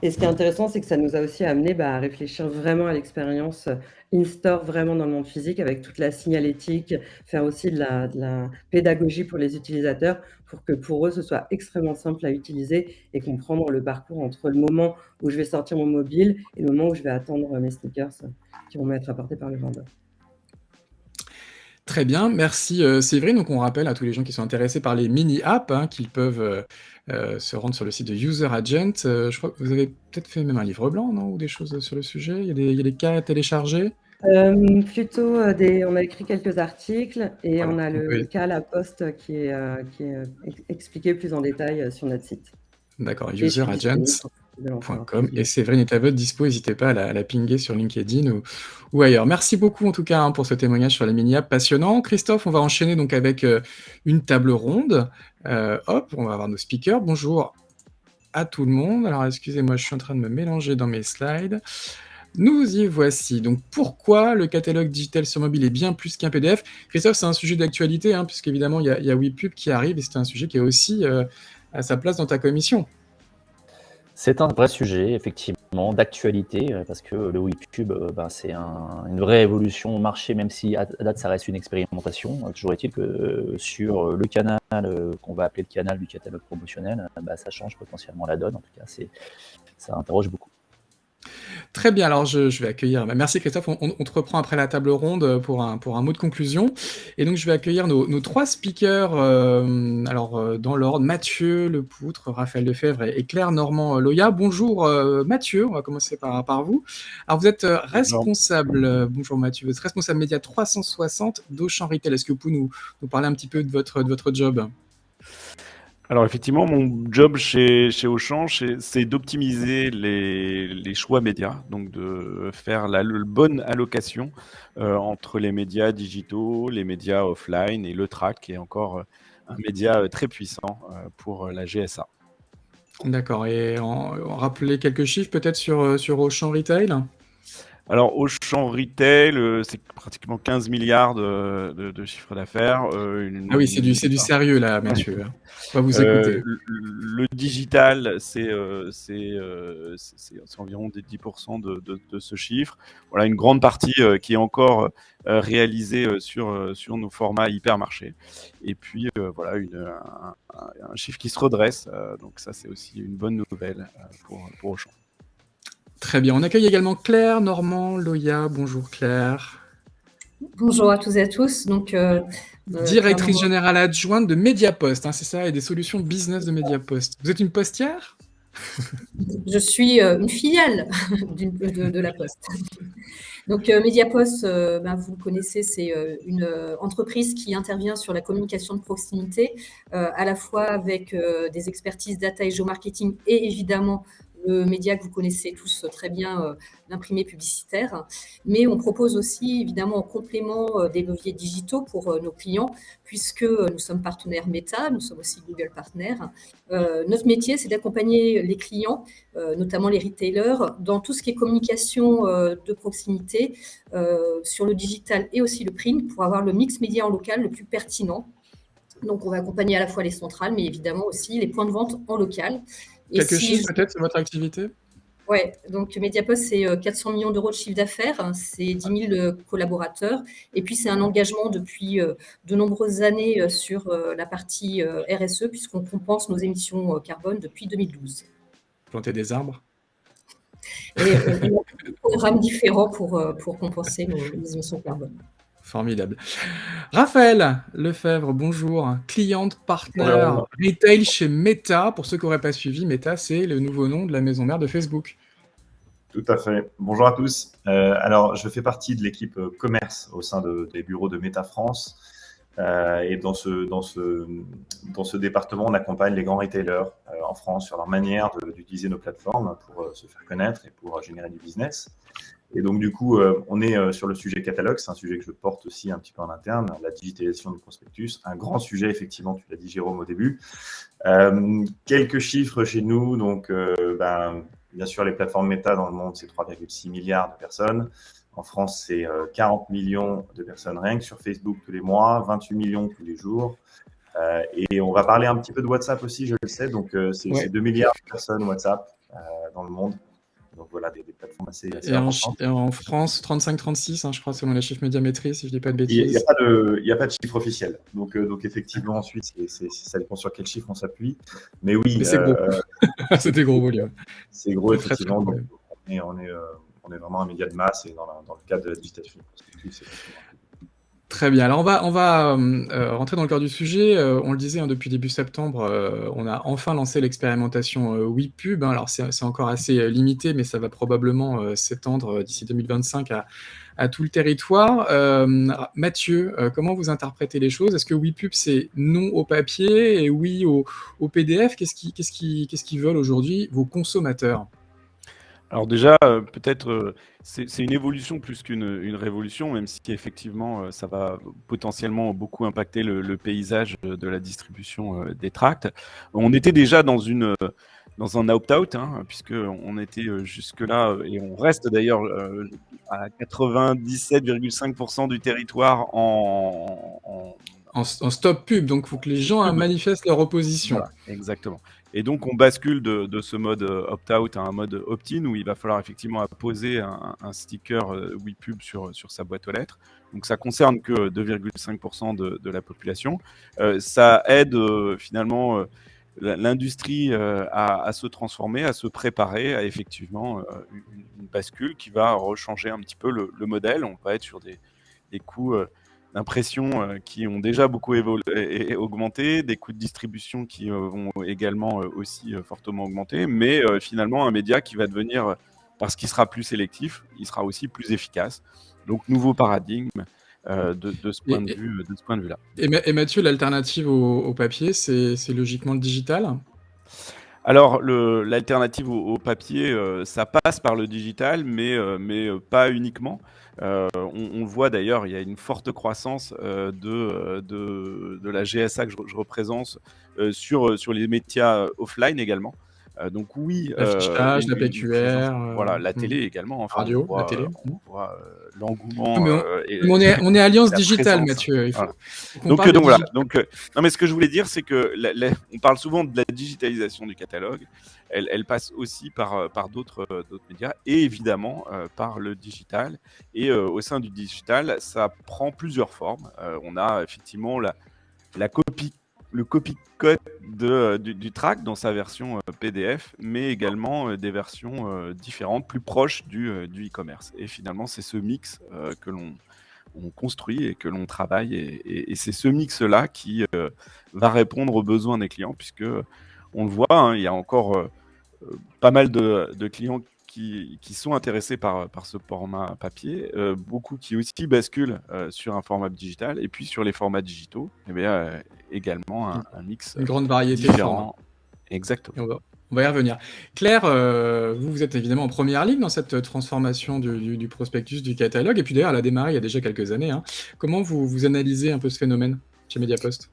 Et ce qui est intéressant, c'est que ça nous a aussi amené à réfléchir vraiment à l'expérience in-store, vraiment dans le monde physique, avec toute la signalétique, faire aussi de la pédagogie pour les utilisateurs, pour que pour eux, ce soit extrêmement simple à utiliser et comprendre le parcours entre le moment où je vais sortir mon mobile et le moment où je vais attendre mes sneakers qui vont m'être apportés par le vendeur. Très bien, merci Séverine. Donc on rappelle à tous les gens qui sont intéressés par les mini-apps qu'ils peuvent se rendre sur le site de User Agent. Je crois que vous avez peut-être fait même un livre blanc, non? Ou des choses sur le sujet? Il y a des cas à télécharger? Plutôt on a écrit quelques articles et Voilà. on a le Oui. cas La Poste qui est expliqué plus en détail sur notre site. D'accord, Et je suis disponible pour ceux qui veulent en savoir useragents.com. plus. Et Séverine est à votre dispo, n'hésitez pas à la pinguer sur LinkedIn ou ailleurs. Merci beaucoup en tout cas pour ce témoignage sur les mini-apps passionnant. Christophe, on va enchaîner donc avec une table ronde. Hop, on va avoir nos speakers. Bonjour à tout le monde. Alors excusez-moi, je suis en train de me mélanger dans mes slides. Nous y voici. Donc, pourquoi le catalogue digital sur mobile est bien plus qu'un PDF? Christophe, c'est un sujet d'actualité, hein, puisqu'évidemment, il y a WePub qui arrive et c'est un sujet qui est aussi à sa place dans ta commission. C'est un vrai sujet, effectivement, d'actualité, parce que le WePub, c'est une vraie évolution au marché, même si à date, ça reste une expérimentation. Toujours est-il que sur le canal, qu'on va appeler le canal du catalogue promotionnel, ça change potentiellement la donne. En tout cas, ça interroge beaucoup. Très bien, alors je vais accueillir. Merci Christophe, on te reprend après la table ronde pour un mot de conclusion. Et donc je vais accueillir nos trois speakers, dans l'ordre, Mathieu Lepoutre, Raphaël Lefebvre et Claire Normand-Loya. Bonjour Mathieu, on va commencer par vous. Alors vous êtes responsable, bonjour Mathieu, vous êtes responsable média 360 d'Auchan Retail. Est-ce que vous pouvez nous parler un petit peu de votre job ? Alors effectivement, mon job chez Auchan, c'est d'optimiser les choix médias, donc de faire la bonne allocation entre les médias digitaux, les médias offline et le track, qui est encore un média très puissant pour la GSA. D'accord, et on rappeler quelques chiffres peut-être sur Auchan Retail ? Alors, Auchan Retail, c'est pratiquement 15 milliards de chiffre d'affaires. Ah oui, c'est du sérieux là, Mathieu. On va vous écouter. Le digital, c'est environ des 10% de ce chiffre. Voilà, une grande partie qui est encore réalisée sur nos formats hypermarchés. Et puis, voilà, un chiffre qui se redresse. Donc ça, c'est aussi une bonne nouvelle pour Auchan. Très bien. On accueille également Claire Normand-Loya. Bonjour Claire. Bonjour à tous et à tous. Donc, directrice générale adjointe de Mediapost, hein, c'est ça, et des solutions business de Mediapost. Vous êtes une postière ? Je suis une filiale de la Poste. Donc, Mediapost, vous le connaissez, c'est une entreprise qui intervient sur la communication de proximité, à la fois avec des expertises data et géomarketing et évidemment le média que vous connaissez tous très bien, l'imprimé publicitaire. Mais on propose aussi, évidemment, en complément des leviers digitaux pour nos clients, puisque nous sommes partenaires Meta, nous sommes aussi Google partenaires. Notre métier, c'est d'accompagner les clients, notamment les retailers, dans tout ce qui est communication de proximité, sur le digital et aussi le print, pour avoir le mix média en local le plus pertinent. Donc, on va accompagner à la fois les centrales, mais évidemment aussi les points de vente en local. Quelques chiffres peut-être sur votre activité ? Oui, donc Mediapost, c'est 400 millions d'euros de chiffre d'affaires, c'est 10 000 collaborateurs, et puis c'est un engagement depuis de nombreuses années sur la partie RSE, puisqu'on compense nos émissions carbone depuis 2012. Planter des arbres ? Et on a des programmes différents pour compenser nos émissions carbone. Formidable. Raphaël Lefebvre, bonjour. Cliente, partenaire, retail chez Meta. Pour ceux qui n'auraient pas suivi, Meta, c'est le nouveau nom de la maison mère de Facebook. Tout à fait. Bonjour à tous. Alors, je fais partie de l'équipe commerce au sein des bureaux de Meta France. Et dans ce département, on accompagne les grands retailers en France sur leur manière d'utiliser nos plateformes pour se faire connaître et pour générer du business. Et donc, du coup, on est sur le sujet catalogue. C'est un sujet que je porte aussi un petit peu en interne, la digitalisation du prospectus. Un grand sujet, effectivement, tu l'as dit, Jérôme, au début. Quelques chiffres chez nous. Donc, bien sûr, les plateformes Meta dans le monde, c'est 3,6 milliards de personnes. En France, c'est 40 millions de personnes rien que sur Facebook tous les mois, 28 millions tous les jours. Et on va parler un petit peu de WhatsApp aussi, je le sais. Donc, c'est 2 milliards de personnes WhatsApp dans le monde. Donc voilà, des plateformes assez importantes. Et en France, 35-36, hein, je crois, selon les chiffres Médiamétrie, si je ne dis pas de bêtises. Il n'y a pas de chiffre officiel. Donc effectivement, ensuite, ça dépend sur quel chiffre on s'appuie. Mais oui. Mais c'est gros. C'est des gros volumes. C'est gros, effectivement. Donc, on est vraiment un média de masse et dans le cadre de la digitalisation. Très bien. Alors, on va rentrer dans le cœur du sujet. On le disait, hein, depuis début septembre, on a enfin lancé l'expérimentation WePub. Hein. Alors, c'est encore assez limité, mais ça va probablement s'étendre d'ici 2025 à tout le territoire. Mathieu, comment vous interprétez les choses ? Est-ce que WePub, c'est non au papier et oui au PDF ? Qu'est-ce qu'ils veulent aujourd'hui, vos consommateurs ? Alors déjà, peut-être, c'est une évolution plus qu'une révolution, même si effectivement, ça va potentiellement beaucoup impacter le paysage de la distribution des tracts. On était déjà dans une dans un opt-out, hein, puisqu'on était jusque-là, et on reste d'ailleurs à 97,5% du territoire En stop pub, donc il faut que les gens pub. manifestent leur opposition. Voilà, exactement. Et donc, on bascule de ce mode opt-out à un mode opt-in où il va falloir effectivement apposer un sticker WePub sur sa boîte aux lettres. Donc, ça concerne que 2,5% de la population. Ça aide finalement l'industrie à se transformer, à se préparer à effectivement une bascule qui va rechanger un petit peu le modèle. On va être sur des coûts d'impression qui ont déjà beaucoup augmenté, des coûts de distribution qui vont également aussi fortement augmenter, mais finalement un média qui va devenir, parce qu'il sera plus sélectif, il sera aussi plus efficace. Donc nouveau paradigme de ce point de vue-là. Et Mathieu, l'alternative au papier, c'est logiquement le digital? Alors, l'alternative au papier, ça passe par le digital, mais pas uniquement. On le voit d'ailleurs, il y a une forte croissance de la GSA que je représente sur les médias offline également. Donc oui, L'affichage, la une présence, PQR, voilà, la télé également. Enfin, radio, la télé. on voit Non, l'engouement mais on est Alliance la Digitale, présence. Mathieu. Il faut Voilà. qu'on Donc parle de voilà. digital. Donc non, mais ce que je voulais dire, c'est que on parle souvent de la digitalisation du catalogue. Elle passe aussi par d'autres médias et évidemment par le digital. Et au sein du digital, ça prend plusieurs formes. On a effectivement le copy-cut du track dans sa version PDF, mais également des versions différentes, plus proches du e-commerce. Et finalement, c'est ce mix que on construit et que l'on travaille. Et c'est ce mix-là qui va répondre aux besoins des clients, puisque on le voit, hein, il y a encore pas mal de clients qui sont intéressés par ce format papier, beaucoup qui aussi basculent sur un format digital, et puis sur les formats digitaux, eh bien, également un mix Une grande variété de formats. différent. Exactement. Et on va y revenir. Claire, vous êtes évidemment en première ligne dans cette transformation du prospectus, du catalogue, et puis d'ailleurs, elle a démarré il y a déjà quelques années. Hein. Comment vous analysez un peu ce phénomène chez Mediapost ?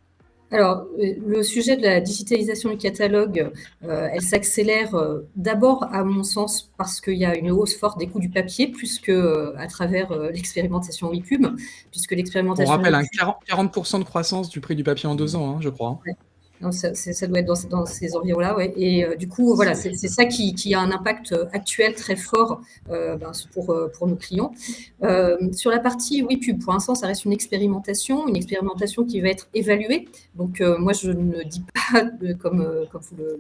Alors, le sujet de la digitalisation du catalogue, elle s'accélère d'abord, à mon sens, parce qu'il y a une hausse forte des coûts du papier, plus qu'à travers l'expérimentation WePub, puisque On l'expérimentation rappelle un WePub, 40% de croissance du prix du papier en 2 ans, hein, je crois. ouais. Donc, ça doit être dans ces environs-là, ouais. Et du coup, voilà, c'est ça qui a un impact actuel très fort pour nos clients. Sur la partie WePub, pour l'instant, ça reste une expérimentation qui va être évaluée. Donc, moi, je ne dis pas, comme vous le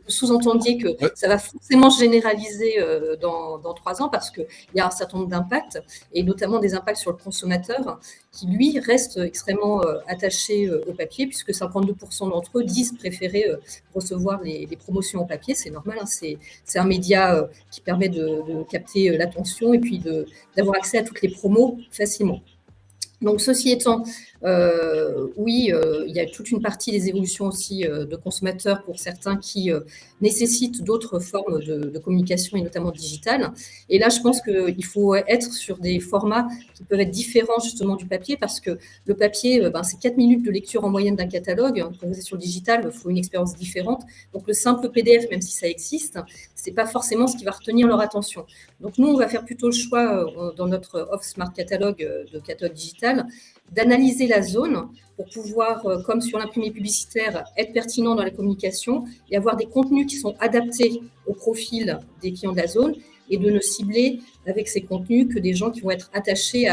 sous-entendiez, que ça va forcément se généraliser dans 3 ans, parce qu'il y a un certain nombre d'impacts, et notamment des impacts sur le consommateur, qui, lui, reste extrêmement attaché au papier, puisque 52% d'entre eux disent préférer recevoir les promotions en papier. C'est normal, hein, c'est un média qui permet de capter l'attention et puis d'avoir accès à toutes les promos facilement. Donc, ceci étant, oui, il y a toute une partie des évolutions aussi de consommateurs pour certains qui nécessitent d'autres formes de communication, et notamment digitale. Et là, je pense qu'il faut être sur des formats qui peuvent être différents justement du papier, parce que le papier, c'est 4 minutes de lecture en moyenne d'un catalogue. Quand vous êtes sur le digital, il faut une expérience différente. Donc, le simple PDF, même si ça existe, ce n'est pas forcément ce qui va retenir leur attention. Donc, nous, on va faire plutôt le choix dans notre Off Smart Catalogue de catalogue digital, d'analyser la zone pour pouvoir, comme sur l'imprimé publicitaire, être pertinent dans la communication et avoir des contenus qui sont adaptés au profil des clients de la zone, et de ne cibler avec ces contenus que des gens qui vont être attachés,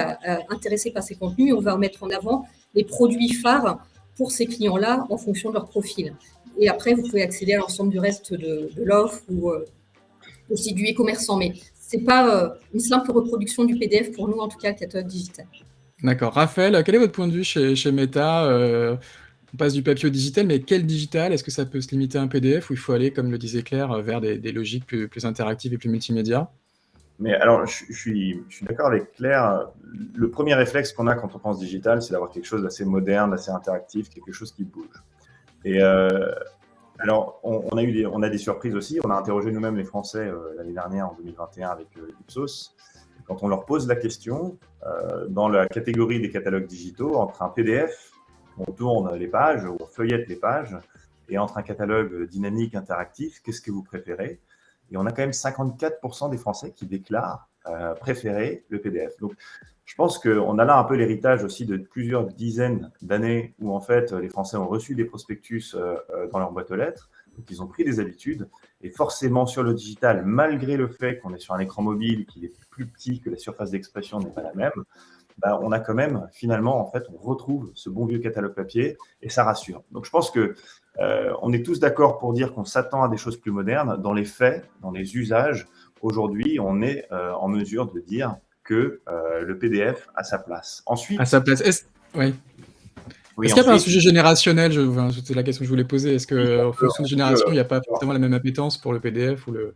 intéressés par ces contenus. Et on va mettre en avant les produits phares pour ces clients-là en fonction de leur profil. Et après, vous pouvez accéder à l'ensemble du reste de l'offre ou aussi du e-commerçant. Mais ce n'est pas une simple reproduction du PDF pour nous, en tout cas, le catalogue digital. D'accord. Raphaël, quel est votre point de vue chez Meta ? On passe du papier au digital, mais quel digital ? Est-ce que ça peut se limiter à un PDF, ou il faut aller, comme le disait Claire, vers des logiques plus interactives et plus multimédia ? Mais alors, je suis d'accord avec Claire. Le premier réflexe qu'on a quand on pense digital, c'est d'avoir quelque chose d'assez moderne, d'assez interactif, quelque chose qui bouge. Et alors, on a des surprises aussi. On a interrogé nous-mêmes les Français l'année dernière, en 2021, avec Ipsos. Quand on leur pose la question, dans la catégorie des catalogues digitaux, entre un PDF, on tourne les pages, on feuillette les pages, et entre un catalogue dynamique, interactif, qu'est-ce que vous préférez? Et on a quand même 54% des Français qui déclarent préférer le PDF. Donc, je pense qu'on a là un peu l'héritage aussi de plusieurs dizaines d'années où en fait les Français ont reçu des prospectus dans leur boîte aux lettres, donc ils ont pris des habitudes. Et forcément sur le digital, malgré le fait qu'on est sur un écran mobile qui est plus petit, que la surface d'expression n'est pas la même, bah, on a quand même finalement en fait on retrouve ce bon vieux catalogue papier et ça rassure. Donc je pense que on est tous d'accord pour dire qu'on s'attend à des choses plus modernes. Dans les faits, dans les usages, aujourd'hui, on est en mesure de dire que le PDF a sa place. Ensuite, À sa place. Oui. oui, Est-ce qu'il n'y a pas un ensuite, sujet générationnel? Enfin, c'est la question que je voulais poser. Est-ce oui, qu'en fonction de génération, il n'y a pas alors, forcément la même appétence pour le PDF ou le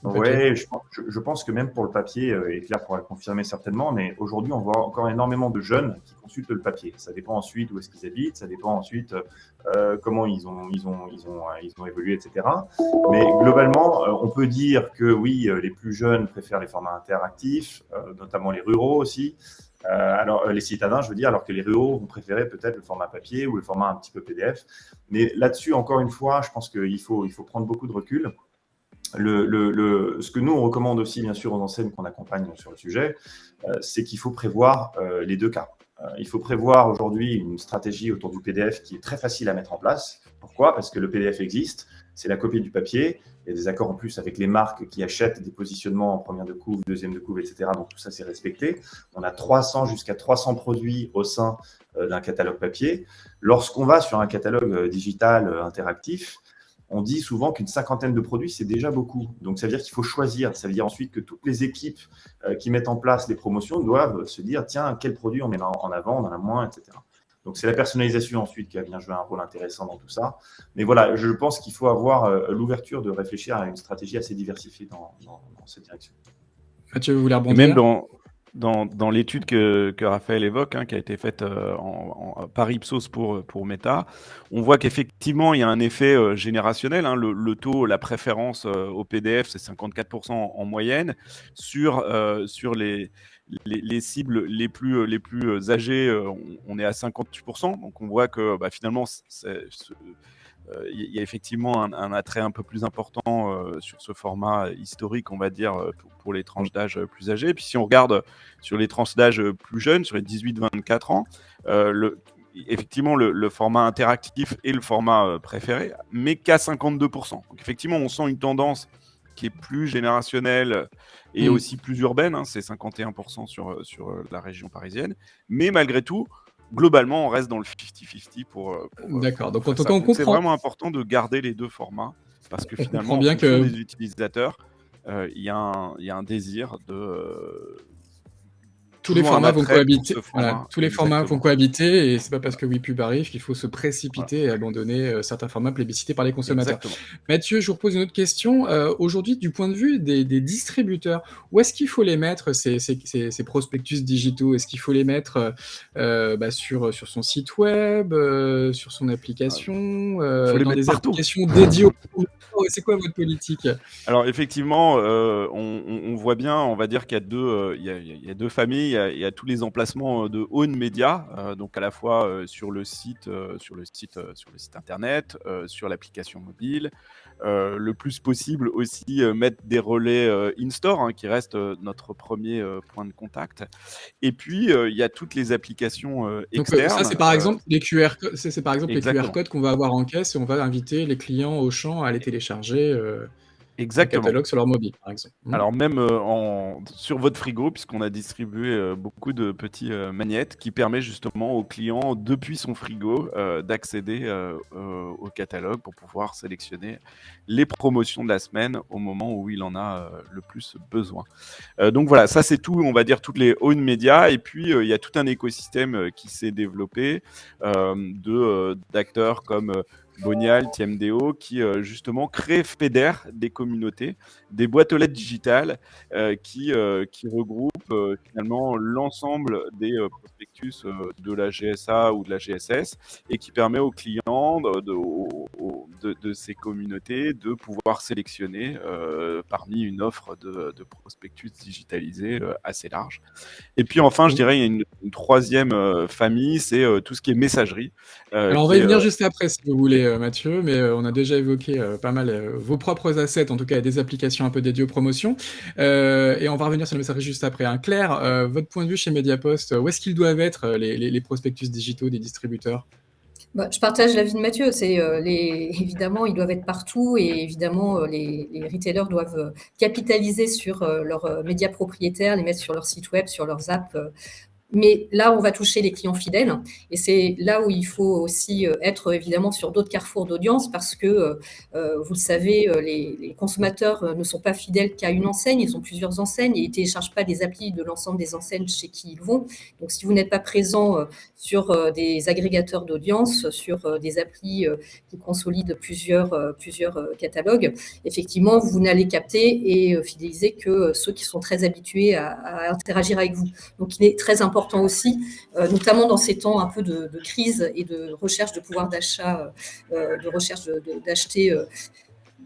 papier? ouais, je pense que même pour le papier, et Claire pourra le confirmer certainement, mais aujourd'hui, on voit encore énormément de jeunes qui consultent le papier. Ça dépend ensuite où est-ce qu'ils habitent, ça dépend ensuite comment ils ont évolué, etc. Mais globalement, on peut dire que oui, les plus jeunes préfèrent les formats interactifs, notamment les ruraux aussi. Alors, les citadins, je veux dire, alors que les ruraux vont préférer peut-être le format papier ou le format un petit peu PDF. Mais là-dessus, encore une fois, je pense qu'il faut prendre beaucoup de recul. Ce que nous, on recommande aussi, bien sûr, aux enseignes qu'on accompagne sur le sujet, c'est qu'il faut prévoir les deux cas. Il faut prévoir aujourd'hui une stratégie autour du PDF qui est très facile à mettre en place. Pourquoi? Parce que le PDF existe, c'est la copie du papier. Il y a des accords en plus avec les marques qui achètent des positionnements en première de couve, deuxième de couve, etc. Donc tout ça, c'est respecté. On a 300 jusqu'à 300 produits au sein d'un catalogue papier. Lorsqu'on va sur un catalogue digital interactif, on dit souvent qu'une cinquantaine de produits, c'est déjà beaucoup. Donc, ça veut dire qu'il faut choisir. Ça veut dire ensuite que toutes les équipes qui mettent en place les promotions doivent se dire, tiens, quel produit on met en avant, on en a moins, etc. Donc, c'est la personnalisation ensuite qui va bien jouer un rôle intéressant dans tout ça. Mais voilà, je pense qu'il faut avoir l'ouverture de réfléchir à une stratégie assez diversifiée dans cette direction. Mathieu, vous voulez Et rebondir? même dans l'étude que Raphaël évoque, qui a été faite par Ipsos pour Meta, on voit qu'effectivement, il y a un effet générationnel. Le taux, la préférence au PDF, c'est 54% en moyenne. Sur les cibles les plus âgées, on est à 58%. Donc, on voit que finalement, il y a effectivement un attrait un peu plus important sur ce format historique, on va dire, pour les tranches d'âge plus âgées. Et puis si on regarde sur les tranches d'âge plus jeunes, sur les 18-24 ans, effectivement, le format interactif est le format préféré, mais qu'à 52%. Donc effectivement, on sent une tendance qui est plus générationnelle et aussi plus urbaine, c'est 51% sur la région parisienne. Mais malgré tout, globalement, on reste dans le 50-50 pour D'accord. Donc, en faire tout ça. cas, on Donc, c'est comprend. vraiment important de garder les deux formats parce que On finalement, comprend en bien fonction que des utilisateurs, il y a un désir de tous les toujours un formats vont attrait pour cohabiter. ce Voilà, format. tous les formats vont Exactement. cohabiter et c'est pas parce que WePub arrive qu'il faut se Voilà. précipiter et abandonner certains formats plébiscités par les consommateurs. Exactement. Mathieu, je vous repose une autre question. Aujourd'hui, du point de vue des distributeurs, où est-ce qu'il faut les mettre, ces prospectus digitaux? Est-ce qu'il faut les mettre sur son site web, sur son application, Il faut les dans mettre des partout. applications dédiées aux C'est quoi votre politique? Alors effectivement, on voit bien, on va dire qu'il y a deux familles. Il y a tous les emplacements de own media, donc à la fois sur le site internet, sur l'application mobile. Le plus possible aussi mettre des relais in-store, qui reste notre premier point de contact. Et puis il y a toutes les applications Donc externes. ça, c'est par exemple les QR codes, c'est par exemple les QR Exactement. codes qu'on va avoir en caisse et on va inviter les clients Auchan à aller télécharger le Exactement. catalogue sur leur mobile, par exemple. Alors même sur votre frigo, puisqu'on a distribué beaucoup de petits magnettes qui permet justement au client, depuis son frigo, d'accéder au catalogue pour pouvoir sélectionner les promotions de la semaine au moment où il en a le plus besoin. Donc voilà, ça c'est tout, on va dire toutes les own media. Et puis il y a tout un écosystème qui s'est développé d'acteurs comme Bonial, TMDO, qui justement fédèrent des communautés, des boîtes aux lettres digitales qui regroupent finalement l'ensemble des prospectus prospectus de la GSA ou de la GSS et qui permet aux clients de ces communautés de pouvoir sélectionner parmi une offre de prospectus digitalisé assez large. Et puis enfin, je dirais, il y a une troisième famille, c'est tout ce qui est messagerie. Alors on va y venir juste après si vous voulez, Mathieu, mais on a déjà évoqué pas mal vos propres assets, en tout cas des applications un peu dédiées aux promotions. Et on va revenir sur le messagerie juste après. Hein. Claire, votre point de vue chez Mediapost, où est-ce qu'ils doivent être les prospectus digitaux des distributeurs ? Je partage l'avis de Mathieu. Évidemment, ils doivent être partout et évidemment, les retailers doivent capitaliser sur leurs médias propriétaires, les mettre sur leur site web, sur leurs apps. Mais là, on va toucher les clients fidèles et c'est là où il faut aussi être évidemment sur d'autres carrefours d'audience parce que, vous le savez, les consommateurs ne sont pas fidèles qu'à une enseigne, ils ont plusieurs enseignes et ils ne téléchargent pas des applis de l'ensemble des enseignes chez qui ils vont. Donc, si vous n'êtes pas présent sur des agrégateurs d'audience, sur des applis qui consolident plusieurs catalogues, effectivement, vous n'allez capter et fidéliser que ceux qui sont très habitués à interagir avec vous. Donc, il est très important aussi, notamment dans ces temps un peu de crise et de recherche de pouvoir d'achat, de recherche d'acheter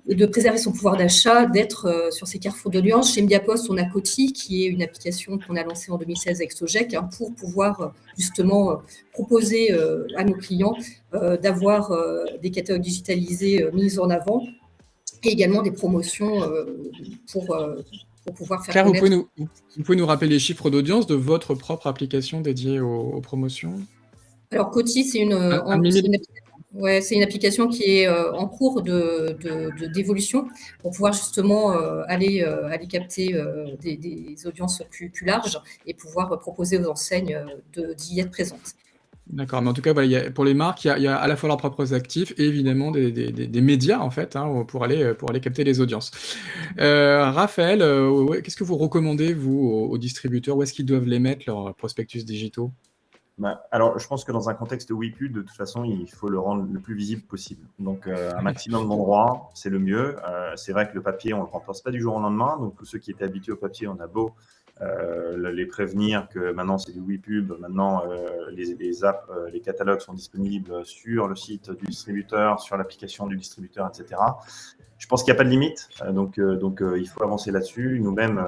et de préserver son pouvoir d'achat, d'être sur ces carrefours d'audience. Chez Mediapost, on a Coty, qui est une application qu'on a lancée en 2016 avec Sogec, pour pouvoir justement proposer à nos clients d'avoir des catalogues digitalisés mis en avant et également des promotions pour pouvoir faire Claire, connaître. vous pouvez nous rappeler les chiffres d'audience de votre propre application dédiée aux promotions ? Alors, Coty, c'est une application qui est en cours d'évolution pour pouvoir justement aller capter des audiences plus larges et pouvoir proposer aux enseignes d'y être présentes. D'accord, mais en tout cas, voilà, pour les marques, il y a à la fois leurs propres actifs et évidemment des médias, en fait, hein, pour aller capter les audiences. Raphaël, qu'est-ce que vous recommandez, vous, aux distributeurs ? Où est-ce qu'ils doivent les mettre, leurs prospectus digitaux ? Alors, je pense que dans un contexte WePub, de toute façon, il faut le rendre le plus visible possible. Donc, un maximum d'endroits, c'est le mieux. C'est vrai que le papier, on ne le remplace pas du jour au lendemain. Donc, tous ceux qui étaient habitués au papier, on a beau les prévenir que maintenant c'est du WePub, maintenant les apps, les catalogues sont disponibles sur le site du distributeur, sur l'application du distributeur, etc. Je pense qu'il n'y a pas de limite, donc il faut avancer là-dessus. Nous-mêmes,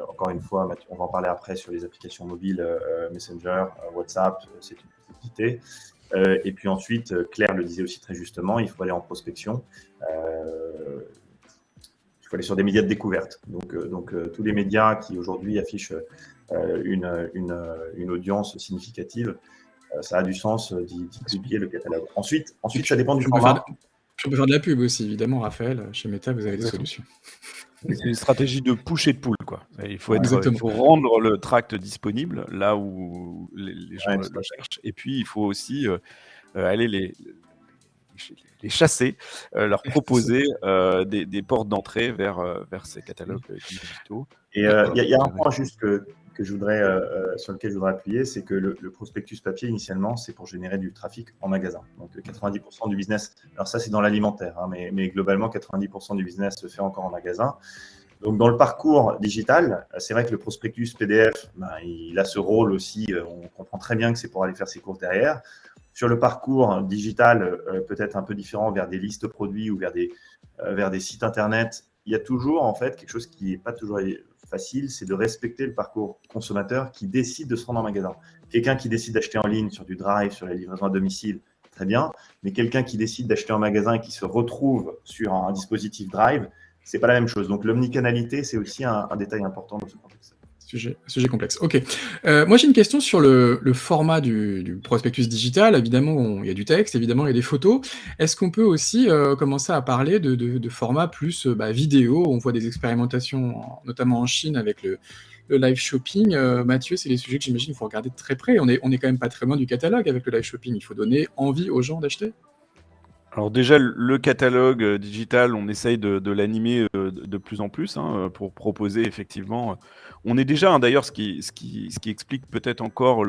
encore une fois, Mathieu, on va en parler après sur les applications mobiles, Messenger, WhatsApp, c'est une publicité. Et puis ensuite, Claire le disait aussi très justement, il faut aller en prospection. Il faut aller sur des médias de découverte. Donc tous les médias qui aujourd'hui affichent une audience significative, ça a du sens d'y publier le catalogue. Ensuite, ça dépend du format. Je peux faire de la pub aussi, évidemment, Raphaël. Chez Meta, vous avez des solutions. C'est une stratégie de push et de pull, quoi. Il faut rendre le tract disponible là où les gens le cherchent. Et puis, il faut aussi aller les chasser, leur proposer des portes d'entrée vers ces catalogues digitaux. Et il y a un point juste que je voudrais, sur lequel je voudrais appuyer, c'est que le prospectus papier, initialement, c'est pour générer du trafic en magasin. Donc, 90% du business, alors ça, c'est dans l'alimentaire, hein, mais globalement, 90% du business se fait encore en magasin. Donc, dans le parcours digital, c'est vrai que le prospectus PDF, il a ce rôle aussi, on comprend très bien que c'est pour aller faire ses courses derrière. Sur le parcours digital, peut-être un peu différent vers des listes produits ou vers des sites internet, il y a toujours en fait quelque chose qui n'est pas toujours facile, c'est de respecter le parcours consommateur qui décide de se rendre en magasin. Quelqu'un qui décide d'acheter en ligne sur du drive, sur la livraison à domicile, très bien, mais quelqu'un qui décide d'acheter en magasin et qui se retrouve sur un dispositif drive, c'est pas la même chose. Donc l'omnicanalité, c'est aussi un détail important dans ce contexte. Sujet complexe. Ok. Moi, j'ai une question sur le format du prospectus digital. Évidemment, il y a du texte, évidemment, il y a des photos. Est-ce qu'on peut aussi commencer à parler de format plus vidéo ? On voit des expérimentations, notamment en Chine, avec le live shopping. Mathieu, c'est des sujets que j'imagine qu'il faut regarder de très près. On est quand même pas très loin du catalogue avec le live shopping. Il faut donner envie aux gens d'acheter. Alors déjà, le catalogue digital, on essaye de l'animer de plus en plus pour proposer effectivement. On est déjà, d'ailleurs, ce qui explique peut-être encore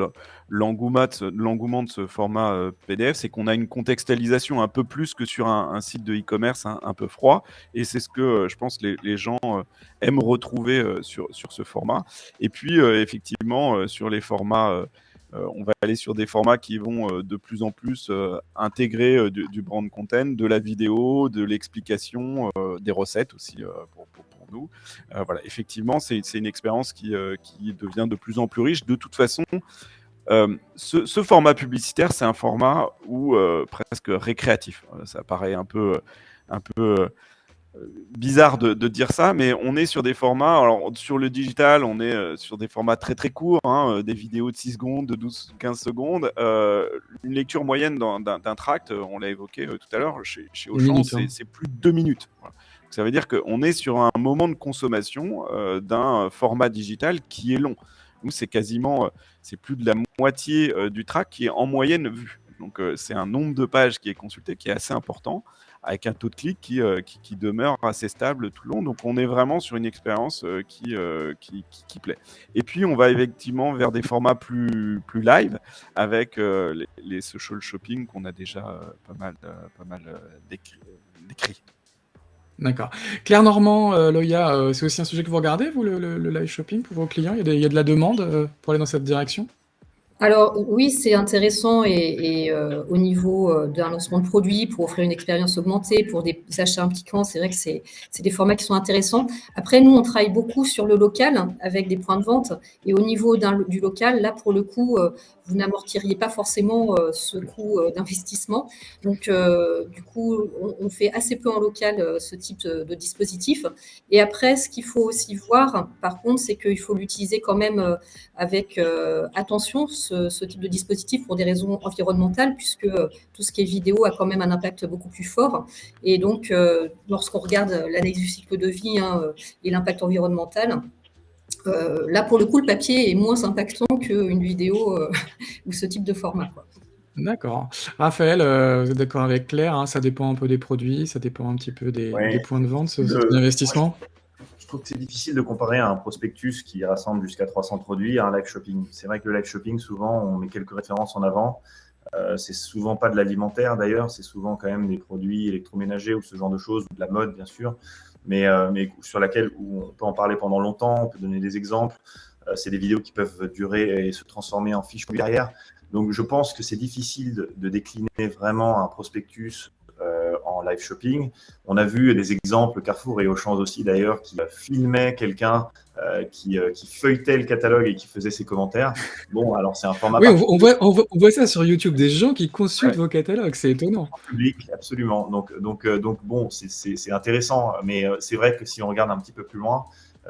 l'engouement de ce format PDF, c'est qu'on a une contextualisation un peu plus que sur un site de e-commerce un peu froid. Et c'est ce que je pense les gens aiment retrouver sur ce format. Et puis, effectivement, sur les formats On va aller sur des formats qui vont de plus en plus intégrer du brand content, de la vidéo, de l'explication, des recettes aussi pour nous. Voilà, effectivement, c'est une expérience qui devient de plus en plus riche. De toute façon, ce format publicitaire, c'est un format presque récréatif. Ça paraît un peu bizarre de dire ça, mais on est sur des formats, alors sur le digital, on est sur des formats très très courts, des vidéos de 6 secondes, de 12-15 secondes. Une lecture moyenne d'un tract, on l'a évoqué tout à l'heure, chez Auchan, c'est plus de 2 minutes. Voilà. Donc, ça veut dire qu'on est sur un moment de consommation d'un format digital qui est long. Nous, c'est quasiment, c'est plus de la moitié du tract qui est en moyenne vu. Donc, c'est un nombre de pages qui est consulté qui est assez important, avec un taux de clic qui demeure assez stable tout le long. Donc, on est vraiment sur une expérience qui plaît. Et puis, on va effectivement vers des formats plus live, avec les social shopping qu'on a déjà pas mal décrit. D'accord. Claire Normand, Loïa, c'est aussi un sujet que vous regardez, vous, le live shopping pour vos clients? Il y a de la demande pour aller dans cette direction? Alors oui, c'est intéressant et au niveau d'un lancement de produit, pour offrir une expérience augmentée, pour des achats impliquants, c'est vrai que c'est des formats qui sont intéressants. Après, nous, on travaille beaucoup sur le local avec des points de vente. Et au niveau du local, là, pour le coup, vous n'amortiriez pas forcément ce coût d'investissement. Donc, du coup, on fait assez peu en local ce type de dispositif. Et après, ce qu'il faut aussi voir, par contre, c'est qu'il faut l'utiliser quand même avec attention, ce type de dispositif, pour des raisons environnementales, puisque tout ce qui est vidéo a quand même un impact beaucoup plus fort. Et donc, lorsqu'on regarde l'analyse du cycle de vie et l'impact environnemental, là, pour le coup, le papier est moins impactant qu'une vidéo ou ce type de format, quoi. D'accord. Raphaël, vous êtes d'accord avec Claire, ça dépend un peu des produits, ça dépend un petit peu des points de vente, ce type d'investissement? Je trouve que c'est difficile de comparer un prospectus qui rassemble jusqu'à 300 produits à un live shopping. C'est vrai que le live shopping, souvent, on met quelques références en avant. C'est souvent pas de l'alimentaire d'ailleurs, c'est souvent quand même des produits électroménagers ou ce genre de choses, ou de la mode bien sûr, mais sur laquelle on peut en parler pendant longtemps, on peut donner des exemples. C'est des vidéos qui peuvent durer et se transformer en fiches derrière. Donc je pense que c'est difficile de décliner vraiment un prospectus en live shopping. On a vu des exemples, Carrefour et Auchan aussi d'ailleurs, qui filmaient quelqu'un qui feuilletait le catalogue et qui faisait ses commentaires. Bon, alors c'est un format... Oui, on voit ça sur YouTube, des gens qui consultent vos catalogues, c'est étonnant. En public, absolument. Donc bon, c'est intéressant, mais c'est vrai que si on regarde un petit peu plus loin,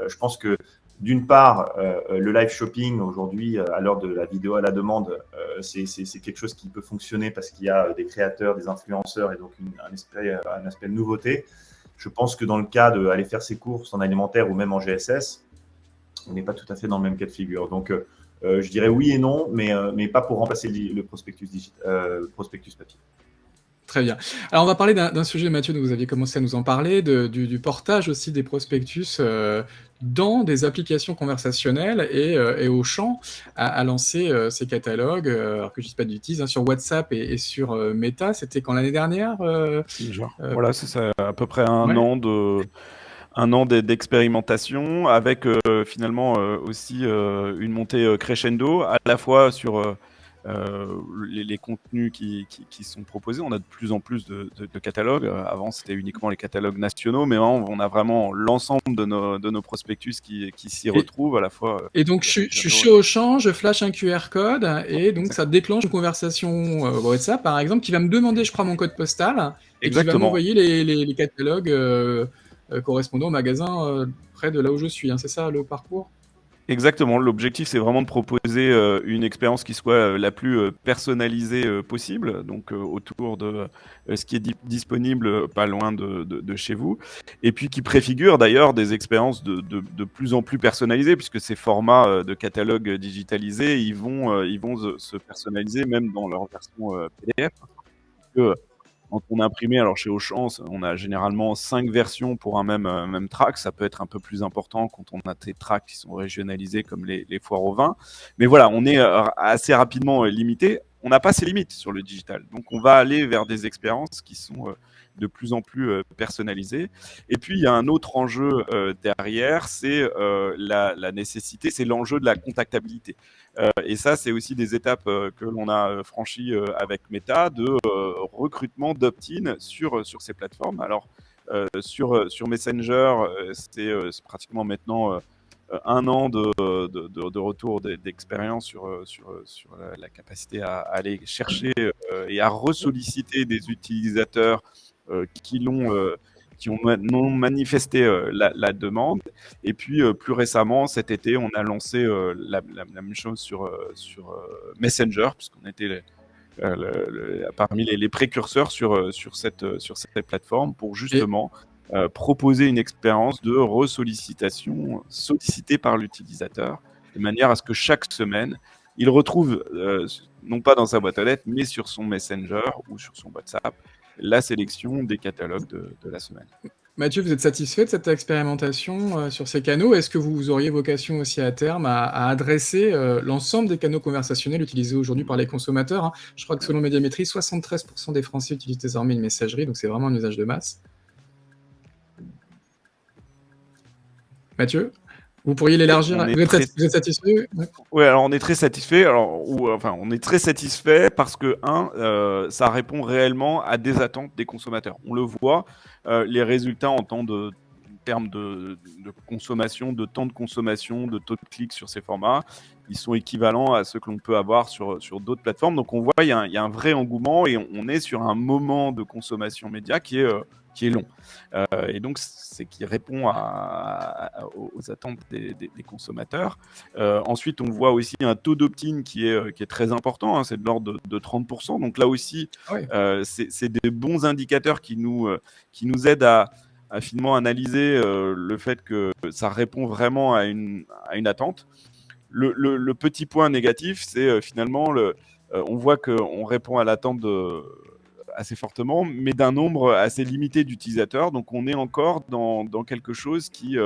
je pense que d'une part, le live shopping aujourd'hui, à l'heure de la vidéo à la demande, c'est quelque chose qui peut fonctionner parce qu'il y a des créateurs, des influenceurs et donc un aspect de nouveauté. Je pense que dans le cas d'aller faire ses courses en alimentaire ou même en GSS, on n'est pas tout à fait dans le même cas de figure. Donc, je dirais oui et non, mais pas pour remplacer le prospectus papier. Très bien. Alors, on va parler d'un sujet, Mathieu, dont vous aviez commencé à nous en parler, du portage aussi des prospectus dans des applications conversationnelles, et Auchan a lancé ses catalogues, alors que je ne dis pas de bêtises, sur WhatsApp et sur Meta. C'était quand, l'année dernière Voilà, c'est ça, à peu près un an d'expérimentation, avec finalement aussi une montée crescendo, à la fois sur les contenus qui sont proposés. On a de plus en plus de catalogues. Avant, c'était uniquement les catalogues nationaux, mais on a vraiment l'ensemble de nos prospectus qui s'y retrouvent à la fois. Et donc, je suis chez Auchan, je flash un QR code, et donc ça déclenche une conversation WhatsApp, par exemple, qui va me demander, je prends mon code postal, et qui va m'envoyer les catalogues correspondant au magasin près de là où je suis. C'est ça le parcours? Exactement. L'objectif, c'est vraiment de proposer une expérience qui soit la plus personnalisée possible, donc autour de ce qui est disponible pas loin de chez vous, et puis qui préfigure d'ailleurs des expériences de plus en plus personnalisées, puisque ces formats de catalogue digitalisés, ils vont se personnaliser même dans leur version PDF. Quand on a imprimé, alors chez Auchan, on a généralement 5 versions pour un même tract. Ça peut être un peu plus important quand on a des tracts qui sont régionalisés comme les foires au vin. Mais voilà, on est assez rapidement limité. On n'a pas ces limites sur le digital. Donc on va aller vers des expériences qui sont de plus en plus personnalisé. Et puis, il y a un autre enjeu derrière, c'est la nécessité, c'est l'enjeu de la contactabilité. Et ça, c'est aussi des étapes que l'on a franchies avec Meta, de recrutement d'opt-in sur ces plateformes. Alors, sur Messenger, c'est pratiquement maintenant 1 an de retour d'expérience sur la capacité à aller chercher et à ressolliciter des utilisateurs qui ont manifesté la demande. Et puis, plus récemment, cet été, on a lancé la même chose sur Messenger, puisqu'on était parmi les précurseurs sur cette plateforme pour justement proposer une expérience de ressollicitation sollicitée par l'utilisateur, de manière à ce que chaque semaine, il retrouve, non pas dans sa boîte aux lettres, mais sur son Messenger ou sur son WhatsApp, la sélection des catalogues de la semaine. Mathieu, vous êtes satisfait de cette expérimentation sur ces canaux? Est-ce que vous auriez vocation aussi à terme à adresser l'ensemble des canaux conversationnels utilisés aujourd'hui par les consommateurs, hein? Je crois que selon Médiamétrie, 73% des Français utilisent désormais une messagerie, donc c'est vraiment un usage de masse. Mathieu, vous pourriez l'élargir? Vous êtes satisfait? Oui, alors on est très satisfait. On est très satisfait parce que, ça répond réellement à des attentes des consommateurs. On le voit, les résultats en termes de consommation, de temps de consommation, de taux de clics sur ces formats, ils sont équivalents à ceux que l'on peut avoir sur d'autres plateformes. Donc on voit, il y a un vrai engouement et on est sur un moment de consommation média qui est long. Et donc, c'est qui répond aux attentes des consommateurs. Ensuite, on voit aussi un taux d'opt-in qui est très important, hein, c'est de l'ordre de 30%. Donc là aussi, c'est des bons indicateurs qui nous aident à finement analyser le fait que ça répond vraiment à une attente. Le petit point négatif, c'est finalement, on voit qu'on répond à l'attente assez fortement, mais d'un nombre assez limité d'utilisateurs. Donc, on est encore dans quelque chose qui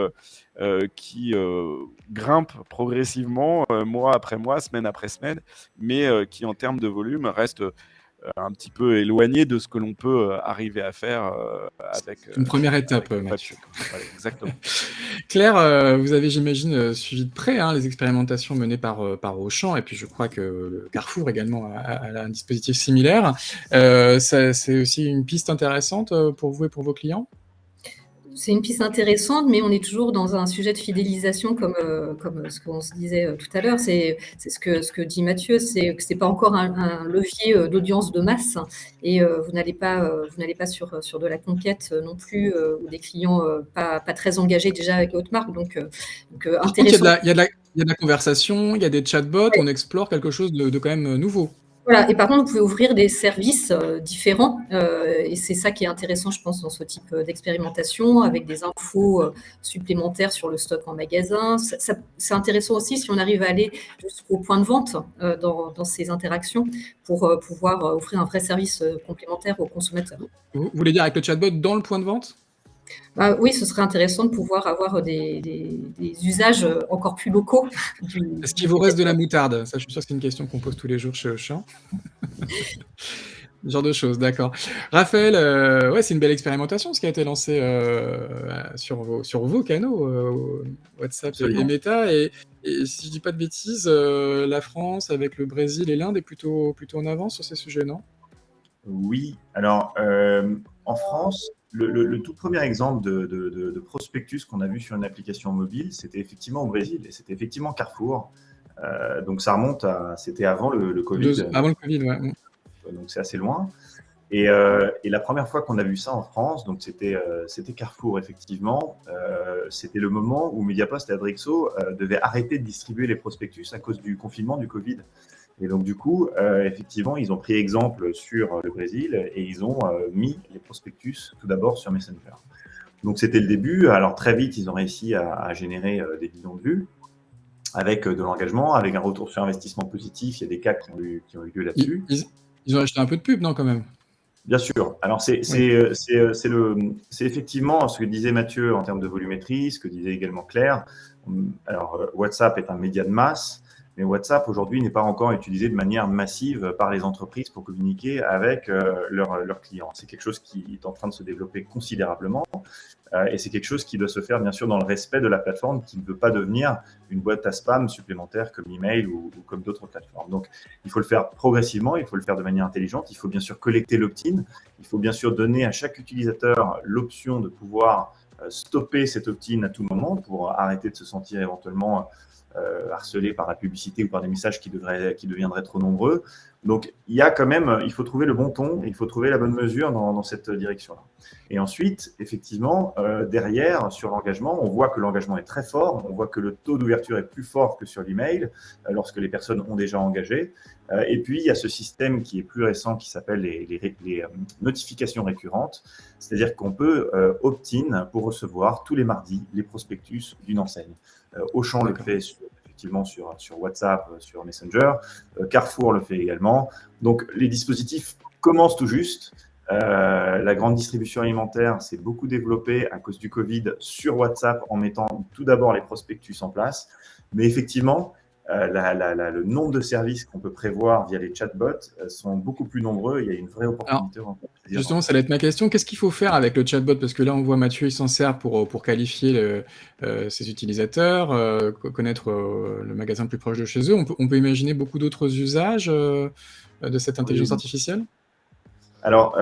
grimpe progressivement, mois après mois, semaine après semaine, mais qui, en termes de volume, reste un petit peu éloigné de ce que l'on peut arriver à faire avec... une première étape, Mathieu. Voilà, exactement. Claire, vous avez, j'imagine, suivi de près les expérimentations menées par Auchan, et puis je crois que Carrefour également a un dispositif similaire. C'est aussi une piste intéressante pour vous et pour vos clients? C'est une piste intéressante, mais on est toujours dans un sujet de fidélisation comme ce qu'on se disait tout à l'heure. C'est ce que dit Mathieu, c'est que c'est pas encore un levier d'audience de masse, et vous n'allez pas sur de la conquête non plus, ou des clients pas très engagés déjà avec votre marque. Donc intéressant. Il y a de la conversation, il y a des chatbots, on explore quelque chose de quand même nouveau. Voilà, et par contre, vous pouvez ouvrir des services différents, et c'est ça qui est intéressant, je pense, dans ce type d'expérimentation, avec des infos supplémentaires sur le stock en magasin. C'est intéressant aussi si on arrive à aller jusqu'au point de vente dans ces interactions pour pouvoir offrir un vrai service complémentaire aux consommateurs. Vous voulez dire avec le chatbot dans le point de vente? Oui, ce serait intéressant de pouvoir avoir des usages encore plus locaux. Est-ce qu'il vous reste de la moutarde? Ça, je suis sûr que c'est une question qu'on pose tous les jours chez Auchan. Ce genre de choses, d'accord. Raphaël, c'est une belle expérimentation ce qui a été lancé sur vos canaux, WhatsApp Absolument. et Meta. Et si je dis pas de bêtises, la France avec le Brésil et l'Inde est plutôt en avance sur ces sujets, non? Oui, alors en France, le tout premier exemple de prospectus qu'on a vu sur une application mobile, c'était effectivement au Brésil et c'était effectivement Carrefour. Donc ça remonte c'était avant le Covid. Avant le Covid, ouais. Donc c'est assez loin. Et la première fois qu'on a vu ça en France, donc c'était Carrefour effectivement. C'était le moment où Mediapost et Adrexo devaient arrêter de distribuer les prospectus à cause du confinement du Covid. Et donc du coup, effectivement, ils ont pris exemple sur le Brésil et ils ont mis les prospectus tout d'abord sur Messenger. Donc c'était le début. Alors très vite, ils ont réussi à générer des millions de vues avec de l'engagement, avec un retour sur investissement positif. Il y a des cas qui ont eu lieu là-dessus. Ils ont acheté un peu de pub, non, quand même? Bien sûr. Alors, c'est effectivement ce que disait Mathieu en termes de volumétrie, ce que disait également Claire. Alors, WhatsApp est un média de masse. Mais WhatsApp, aujourd'hui, n'est pas encore utilisé de manière massive par les entreprises pour communiquer avec leurs clients. C'est quelque chose qui est en train de se développer considérablement. Et c'est quelque chose qui doit se faire, bien sûr, dans le respect de la plateforme, qui ne veut pas devenir une boîte à spam supplémentaire comme l'email ou comme d'autres plateformes. Donc, il faut le faire progressivement, il faut le faire de manière intelligente. Il faut bien sûr collecter l'opt-in. Il faut bien sûr donner à chaque utilisateur l'option de pouvoir stopper cet opt-in à tout moment pour arrêter de se sentir éventuellement harcelé par la publicité ou par des messages qui deviendraient trop nombreux. Donc, il faut trouver le bon ton, il faut trouver la bonne mesure dans cette direction-là. Et ensuite, effectivement, derrière, sur l'engagement, on voit que l'engagement est très fort, on voit que le taux d'ouverture est plus fort que sur l'email, lorsque les personnes ont déjà engagé. Et puis, il y a ce système qui est plus récent qui s'appelle les notifications récurrentes, c'est-à-dire qu'on peut opt-in pour recevoir tous les mardis les prospectus d'une enseigne. Auchan le fait effectivement sur WhatsApp, sur Messenger. Carrefour le fait également. Donc, les dispositifs commencent tout juste. La grande distribution alimentaire s'est beaucoup développée à cause du Covid sur WhatsApp en mettant tout d'abord les prospectus en place. Mais effectivement, le nombre de services qu'on peut prévoir via les chatbots sont beaucoup plus nombreux. Il y a une vraie opportunité. Alors, justement, ça va être ma question. Qu'est-ce qu'il faut faire avec le chatbot? Parce que là, on voit Mathieu, il s'en sert pour qualifier ses utilisateurs, connaître le magasin le plus proche de chez eux. On peut imaginer beaucoup d'autres usages de cette intelligence artificielle? Alors,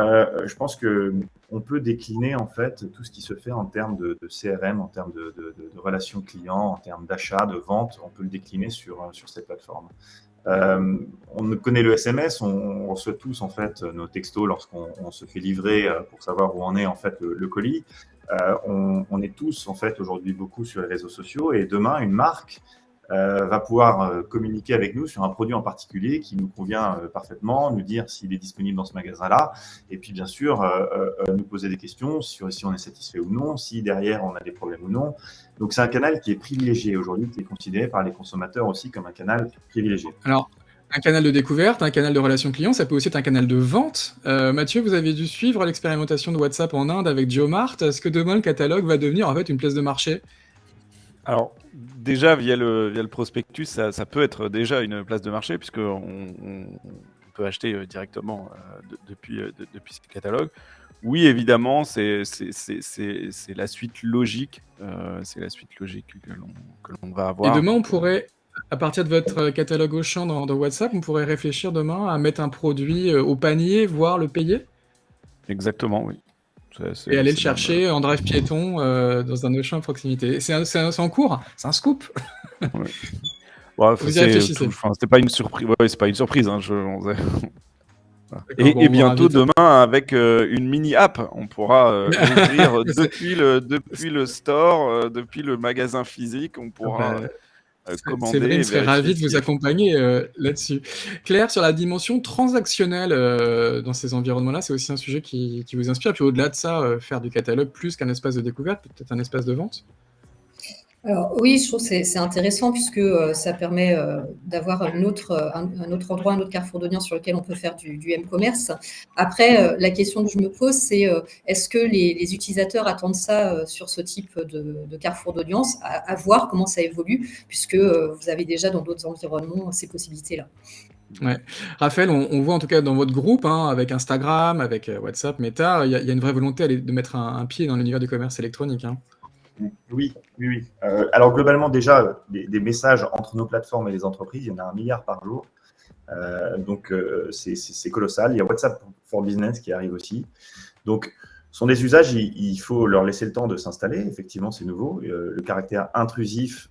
je pense qu'on peut décliner en fait tout ce qui se fait en termes de CRM, en termes de relations clients, en termes d'achat, de vente. On peut le décliner sur cette plateforme. On connaît le SMS, on reçoit tous en fait nos textos lorsqu'on se fait livrer pour savoir où en est en fait le colis. On est tous en fait aujourd'hui beaucoup sur les réseaux sociaux et demain une marque va pouvoir communiquer avec nous sur un produit en particulier qui nous convient parfaitement, nous dire s'il est disponible dans ce magasin-là, et puis bien sûr nous poser des questions sur si on est satisfait ou non, si derrière on a des problèmes ou non. Donc c'est un canal qui est privilégié aujourd'hui, qui est considéré par les consommateurs aussi comme un canal privilégié. Alors, un canal de découverte, un canal de relation client, ça peut aussi être un canal de vente. Mathieu, vous avez dû suivre l'expérimentation de WhatsApp en Inde avec JioMart. Est-ce que demain le catalogue va devenir en fait une place de marché? Alors, déjà, via le prospectus, ça peut être déjà une place de marché, puisqu'on peut acheter directement depuis ce catalogue. Oui, évidemment, c'est la suite logique. C'est la suite logique que l'on va avoir. Et demain, on pourrait, à partir de votre catalogue Auchan dans WhatsApp, on pourrait réfléchir demain à mettre un produit au panier, voire le payer? Exactement, oui. Et aller le chercher en drive piéton dans un Auchan à proximité. C'est en cours? C'est un scoop? Ouais. Bon, Vous y réfléchissez? c'est pas une surprise. Ouais, c'est pas une surprise. Hein, D'accord, bon, et on bientôt invite. demain avec une mini app, on pourra ouvrir depuis le store, depuis le magasin physique, on pourra commander. Séverine et serait vérifier ravie de ce vous qui est- accompagner là-dessus. Claire, sur la dimension transactionnelle dans ces environnements-là, c'est aussi un sujet qui vous inspire. Puis au-delà de ça, faire du catalogue plus qu'un espace de découverte, peut-être un espace de vente? Alors oui, je trouve que c'est intéressant puisque ça permet d'avoir un autre endroit, un autre carrefour d'audience sur lequel on peut faire du m-commerce. Après, la question que je me pose, c'est est-ce que les utilisateurs attendent ça sur ce type de carrefour d'audience, à voir comment ça évolue, puisque vous avez déjà dans d'autres environnements ces possibilités-là. Ouais. Raphaël, on voit en tout cas dans votre groupe, hein, avec Instagram, avec WhatsApp, Meta, il y a une vraie volonté de mettre un pied dans l'univers du commerce électronique. Hein. Oui. Alors globalement déjà, des messages entre nos plateformes et les entreprises, il y en a 1 milliard par jour. Donc c'est colossal. Il y a WhatsApp for Business qui arrive aussi. Donc ce sont des usages, il faut leur laisser le temps de s'installer. Effectivement, c'est nouveau. Le caractère intrusif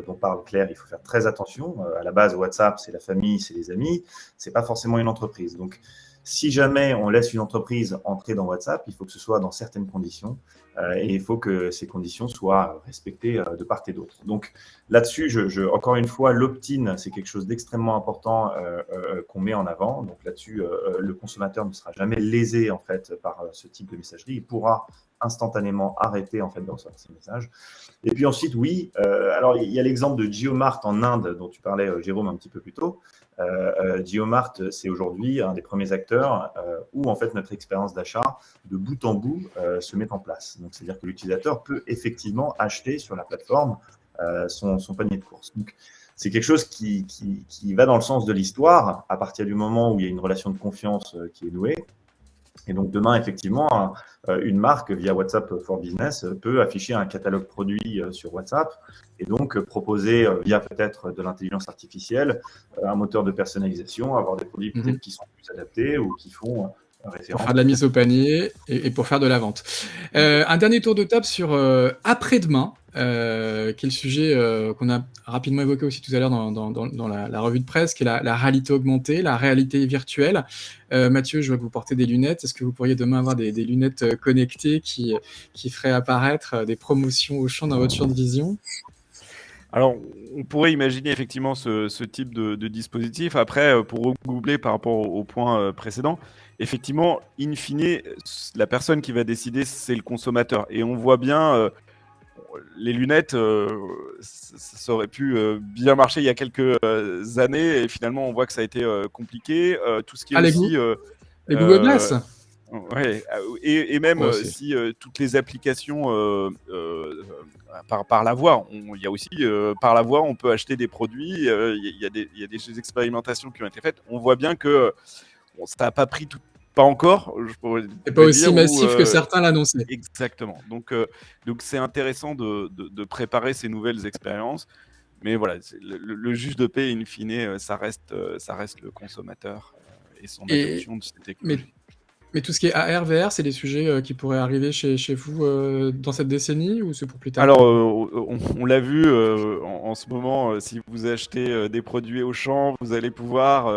dont parle Claire, il faut faire très attention. À la base, WhatsApp, c'est la famille, c'est les amis. C'est pas forcément une entreprise. Donc si jamais on laisse une entreprise entrer dans WhatsApp, il faut que ce soit dans certaines conditions et il faut que ces conditions soient respectées de part et d'autre. Donc là-dessus, encore une fois, l'opt-in, c'est quelque chose d'extrêmement important qu'on met en avant. Donc là-dessus, le consommateur ne sera jamais lésé en fait par ce type de messagerie. Il pourra instantanément arrêter en fait de recevoir ces messages. Et puis ensuite, oui, alors il y a l'exemple de JioMart en Inde dont tu parlais, Jérôme, un petit peu plus tôt. JioMart, c'est aujourd'hui un des premiers acteurs où en fait notre expérience d'achat de bout en bout se met en place. Donc c'est-à-dire que l'utilisateur peut effectivement acheter sur la plateforme son panier de courses. Donc c'est quelque chose qui va dans le sens de l'histoire à partir du moment où il y a une relation de confiance qui est nouée. Et donc demain, effectivement, une marque via WhatsApp for Business peut afficher un catalogue produit sur WhatsApp et donc proposer via peut-être de l'intelligence artificielle un moteur de personnalisation, avoir des produits peut-être qui sont plus adaptés ou qui font Pour référence. faire de la mise au panier et pour faire de la vente. Un dernier tour de table sur après-demain, qui est le sujet qu'on a rapidement évoqué aussi tout à l'heure dans la revue de presse, qui est la réalité augmentée, la réalité virtuelle. Mathieu, je vois que vous portez des lunettes. Est-ce que vous pourriez demain avoir des lunettes connectées qui feraient apparaître des promotions Auchan dans votre champ de vision? Alors, on pourrait imaginer effectivement ce type de dispositif. Après, pour regoubler par rapport au point précédent, effectivement, in fine, la personne qui va décider, c'est le consommateur. Et on voit bien, les lunettes, ça aurait pu bien marcher il y a quelques années. Et finalement, on voit que ça a été compliqué. Tout ce qui est aussi... les Google Glass. Ouais, et même aussi. si toutes les applications par la voix, il y a aussi par la voix, on peut acheter des produits. Il y a des expérimentations qui ont été faites. On voit bien que ça n'a pas pris pas encore. C'est pas aussi massif que certains l'annonçaient. Exactement. Donc c'est intéressant de préparer ces nouvelles expériences. Mais voilà, le juge de paix, in fine, ça reste le consommateur et son adoption de ces technologies. Mais tout ce qui est AR, VR, c'est des sujets qui pourraient arriver chez vous dans cette décennie ou c'est pour plus tard? Alors, on l'a vu en ce moment, si vous achetez des produits Auchan, vous allez pouvoir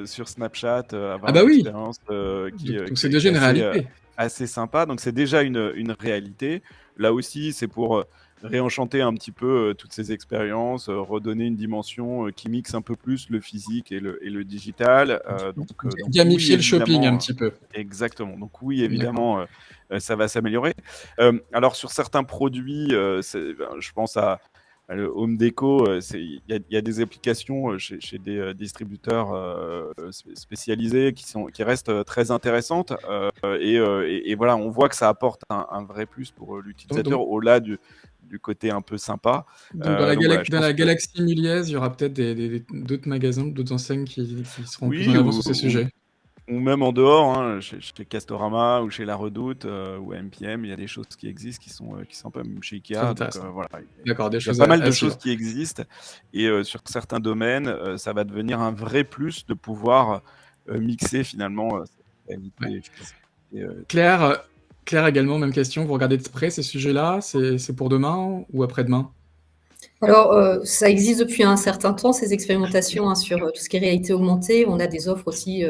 sur Snapchat avoir une expérience donc c'est déjà une réalité. Assez sympa. Donc c'est déjà une réalité. Là aussi, c'est pour réenchanter un petit peu toutes ces expériences, redonner une dimension qui mixe un peu plus le physique et le digital. Donc, gamifier oui, le shopping un petit peu. Exactement. Donc oui, évidemment, ça va s'améliorer. Alors sur certains produits, je pense à le Home Déco, il y a des applications chez des distributeurs spécialisés qui restent très intéressantes. Et voilà, on voit que ça apporte un vrai plus pour l'utilisateur au-delà du côté un peu sympa. Donc dans la galaxie Miliez, il y aura peut-être d'autres magasins, d'autres enseignes qui seront plus en avance sur ces sujets. Ou même en dehors, hein, chez Castorama ou chez La Redoute ou MPM, il y a des choses qui existent qui sont pas même chez Ikea. Donc, voilà, d'accord, il y a pas mal de choses qui existent. Et sur certains domaines, ça va devenir un vrai plus de pouvoir mixer finalement cette réalité. Claire également, même question. Vous regardez de près ces sujets-là? C'est pour demain ou après-demain? Alors, ça existe depuis un certain temps, ces expérimentations sur tout ce qui est réalité augmentée. On a des offres aussi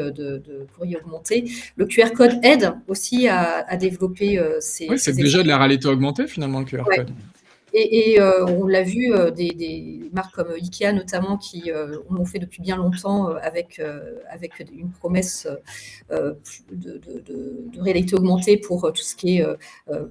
pour y augmenter. Le QR code aide aussi à développer ces... Oui, c'est déjà de la réalité augmentée, finalement, le QR code. Et on l'a vu, des marques comme Ikea notamment qui ont fait depuis bien longtemps avec une promesse de réalité augmentée pour tout ce qui est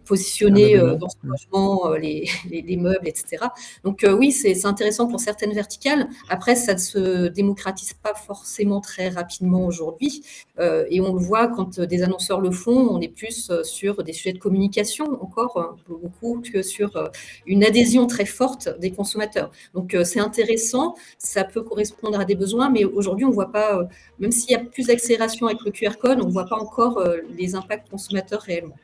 positionné dans ce logement, les meubles, etc. Donc oui, c'est intéressant pour certaines verticales. Après, ça ne se démocratise pas forcément très rapidement aujourd'hui. Et on le voit quand des annonceurs le font, on est plus sur des sujets de communication encore beaucoup que sur une adhésion très forte des consommateurs. Donc, c'est intéressant, ça peut correspondre à des besoins, mais aujourd'hui, on ne voit pas, même s'il y a plus d'accélération avec le QR code, on ne voit pas encore les impacts consommateurs réellement.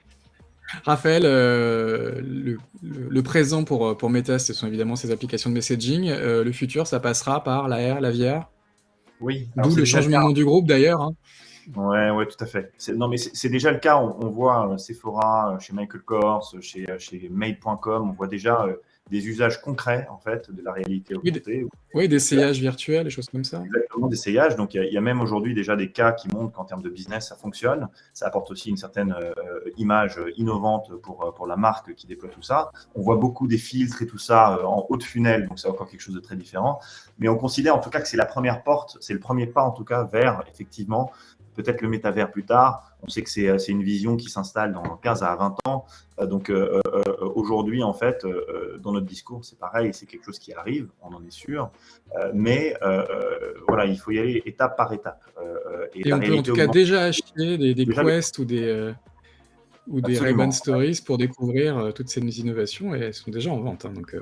Raphaël, le présent pour Meta, ce sont évidemment ces applications de messaging. Le futur, ça passera par l'AR, la VR. Oui. D'où le changement de nom du groupe, d'ailleurs. Hein. Ouais, tout à fait. Non, mais c'est déjà le cas. On voit Sephora, chez Michael Kors, chez Made.com, on voit déjà des usages concrets en fait de la réalité augmentée. Oui, d'essayage virtuel, des choses comme ça. Exactement, d'essayage. Donc il y a même aujourd'hui déjà des cas qui montrent qu'en termes de business, ça fonctionne. Ça apporte aussi une certaine image innovante pour la marque qui déploie tout ça. On voit beaucoup des filtres et tout ça en haut de funnel, donc c'est encore quelque chose de très différent. Mais on considère en tout cas que c'est la première porte, c'est le premier pas en tout cas vers effectivement peut-être le métavers plus tard. On sait que c'est une vision qui s'installe dans 15 à 20 ans. Donc aujourd'hui, en fait, dans notre discours, c'est pareil, c'est quelque chose qui arrive, on en est sûr. Mais voilà, il faut y aller étape par étape. Et on peut en tout cas déjà acheter des Quest ou des Ray-Ban Stories pour découvrir toutes ces innovations et elles sont déjà en vente. Hein, donc,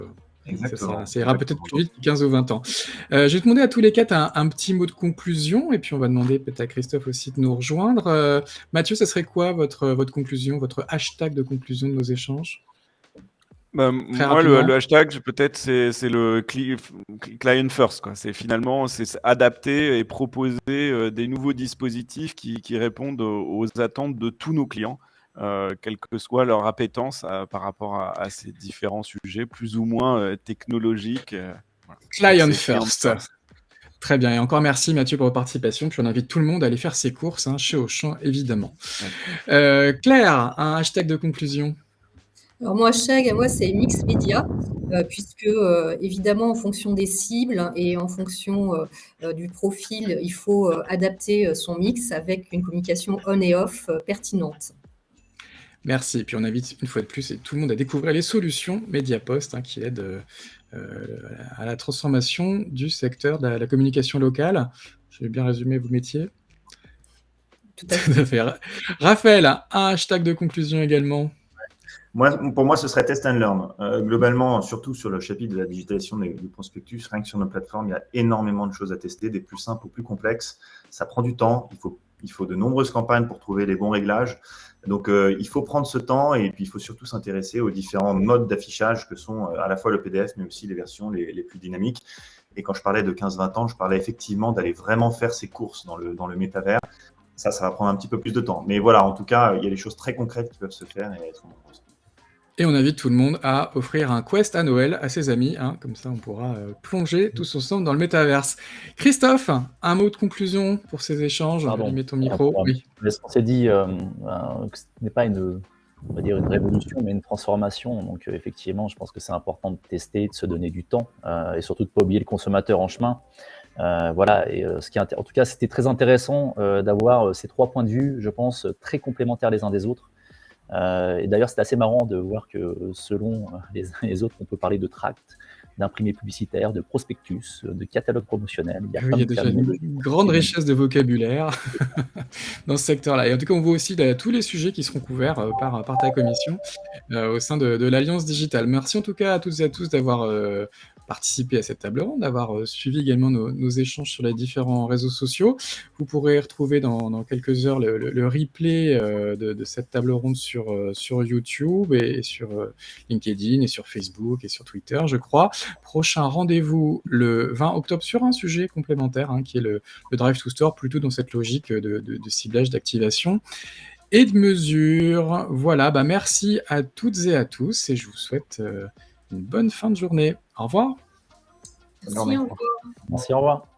C'est Exactement. ça, ça ira peut-être plus vite que 15 ou 20 ans. Je vais demander à tous les quatre un petit mot de conclusion, et puis on va demander peut-être à Christophe aussi de nous rejoindre. Mathieu, ça serait quoi votre conclusion, votre hashtag de conclusion de nos échanges? Bah, Très moi, rapidement. le hashtag, peut-être, c'est le client first, quoi. C'est finalement, c'est adapter et proposer des nouveaux dispositifs qui répondent aux attentes de tous nos clients, quelle que soit leur appétence par rapport à ces différents sujets, plus ou moins technologiques. Voilà. Donc, Client c'est client first. first. Très bien. Et encore merci Mathieu pour votre participation. Puis on invite tout le monde à aller faire ses courses chez Auchan, évidemment. Claire, un hashtag de conclusion. Alors mon hashtag, moi, c'est Mix Media, puisque évidemment, en fonction des cibles et en fonction du profil, il faut adapter son mix avec une communication on et off pertinente. Merci. Et puis on invite une fois de plus et tout le monde à découvrir les solutions Mediapost qui aident à la transformation du secteur de la communication locale. J'ai bien résumé vos métiers. Tout à fait. Raphaël, un hashtag de conclusion également. Pour moi, ce serait test and learn. Globalement, surtout sur le chapitre de la digitalisation du prospectus, rien que sur nos plateformes, il y a énormément de choses à tester, des plus simples aux plus complexes. Ça prend du temps. Il faut de nombreuses campagnes pour trouver les bons réglages. Donc, il faut prendre ce temps et puis il faut surtout s'intéresser aux différents modes d'affichage que sont à la fois le PDF, mais aussi les versions les plus dynamiques. Et quand je parlais de 15-20 ans, je parlais effectivement d'aller vraiment faire ses courses dans le métavers. Ça va prendre un petit peu plus de temps. Mais voilà, en tout cas, il y a des choses très concrètes qui peuvent se faire et être nombreuses. Et on invite tout le monde à offrir un Quest à Noël à ses amis. Comme ça, on pourra plonger tous ensemble dans le métaverse. Christophe, un mot de conclusion pour ces échanges. Pardon. Mets ton micro. Oui. On s'est dit que ce n'est pas on va dire une révolution, mais une transformation. Donc effectivement, je pense que c'est important de tester, de se donner du temps et surtout de ne pas oublier le consommateur en chemin. Voilà. Et en tout cas, c'était très intéressant d'avoir ces 3 points de vue, je pense, très complémentaires les uns des autres. Et d'ailleurs, c'est assez marrant de voir que selon les uns et les autres, on peut parler de tract, d'imprimés publicitaires, de prospectus, de catalogue promotionnel. Il y a déjà une grande richesse de vocabulaire dans ce secteur-là. Et en tout cas, on voit aussi tous les sujets qui seront couverts par ta commission au sein de l'Alliance Digitale. Merci en tout cas à toutes et à tous d'avoir participé à cette table ronde, d'avoir suivi également nos échanges sur les différents réseaux sociaux. Vous pourrez retrouver dans quelques heures le replay de cette table ronde sur YouTube et sur LinkedIn et sur Facebook et sur Twitter, je crois. Prochain rendez-vous le 20 octobre sur un sujet complémentaire qui est le Drive to Store, plutôt dans cette logique de ciblage, d'activation et de mesure. Voilà, merci à toutes et à tous et je vous souhaite une bonne fin de journée. Au revoir. Merci, au revoir. Merci, au revoir.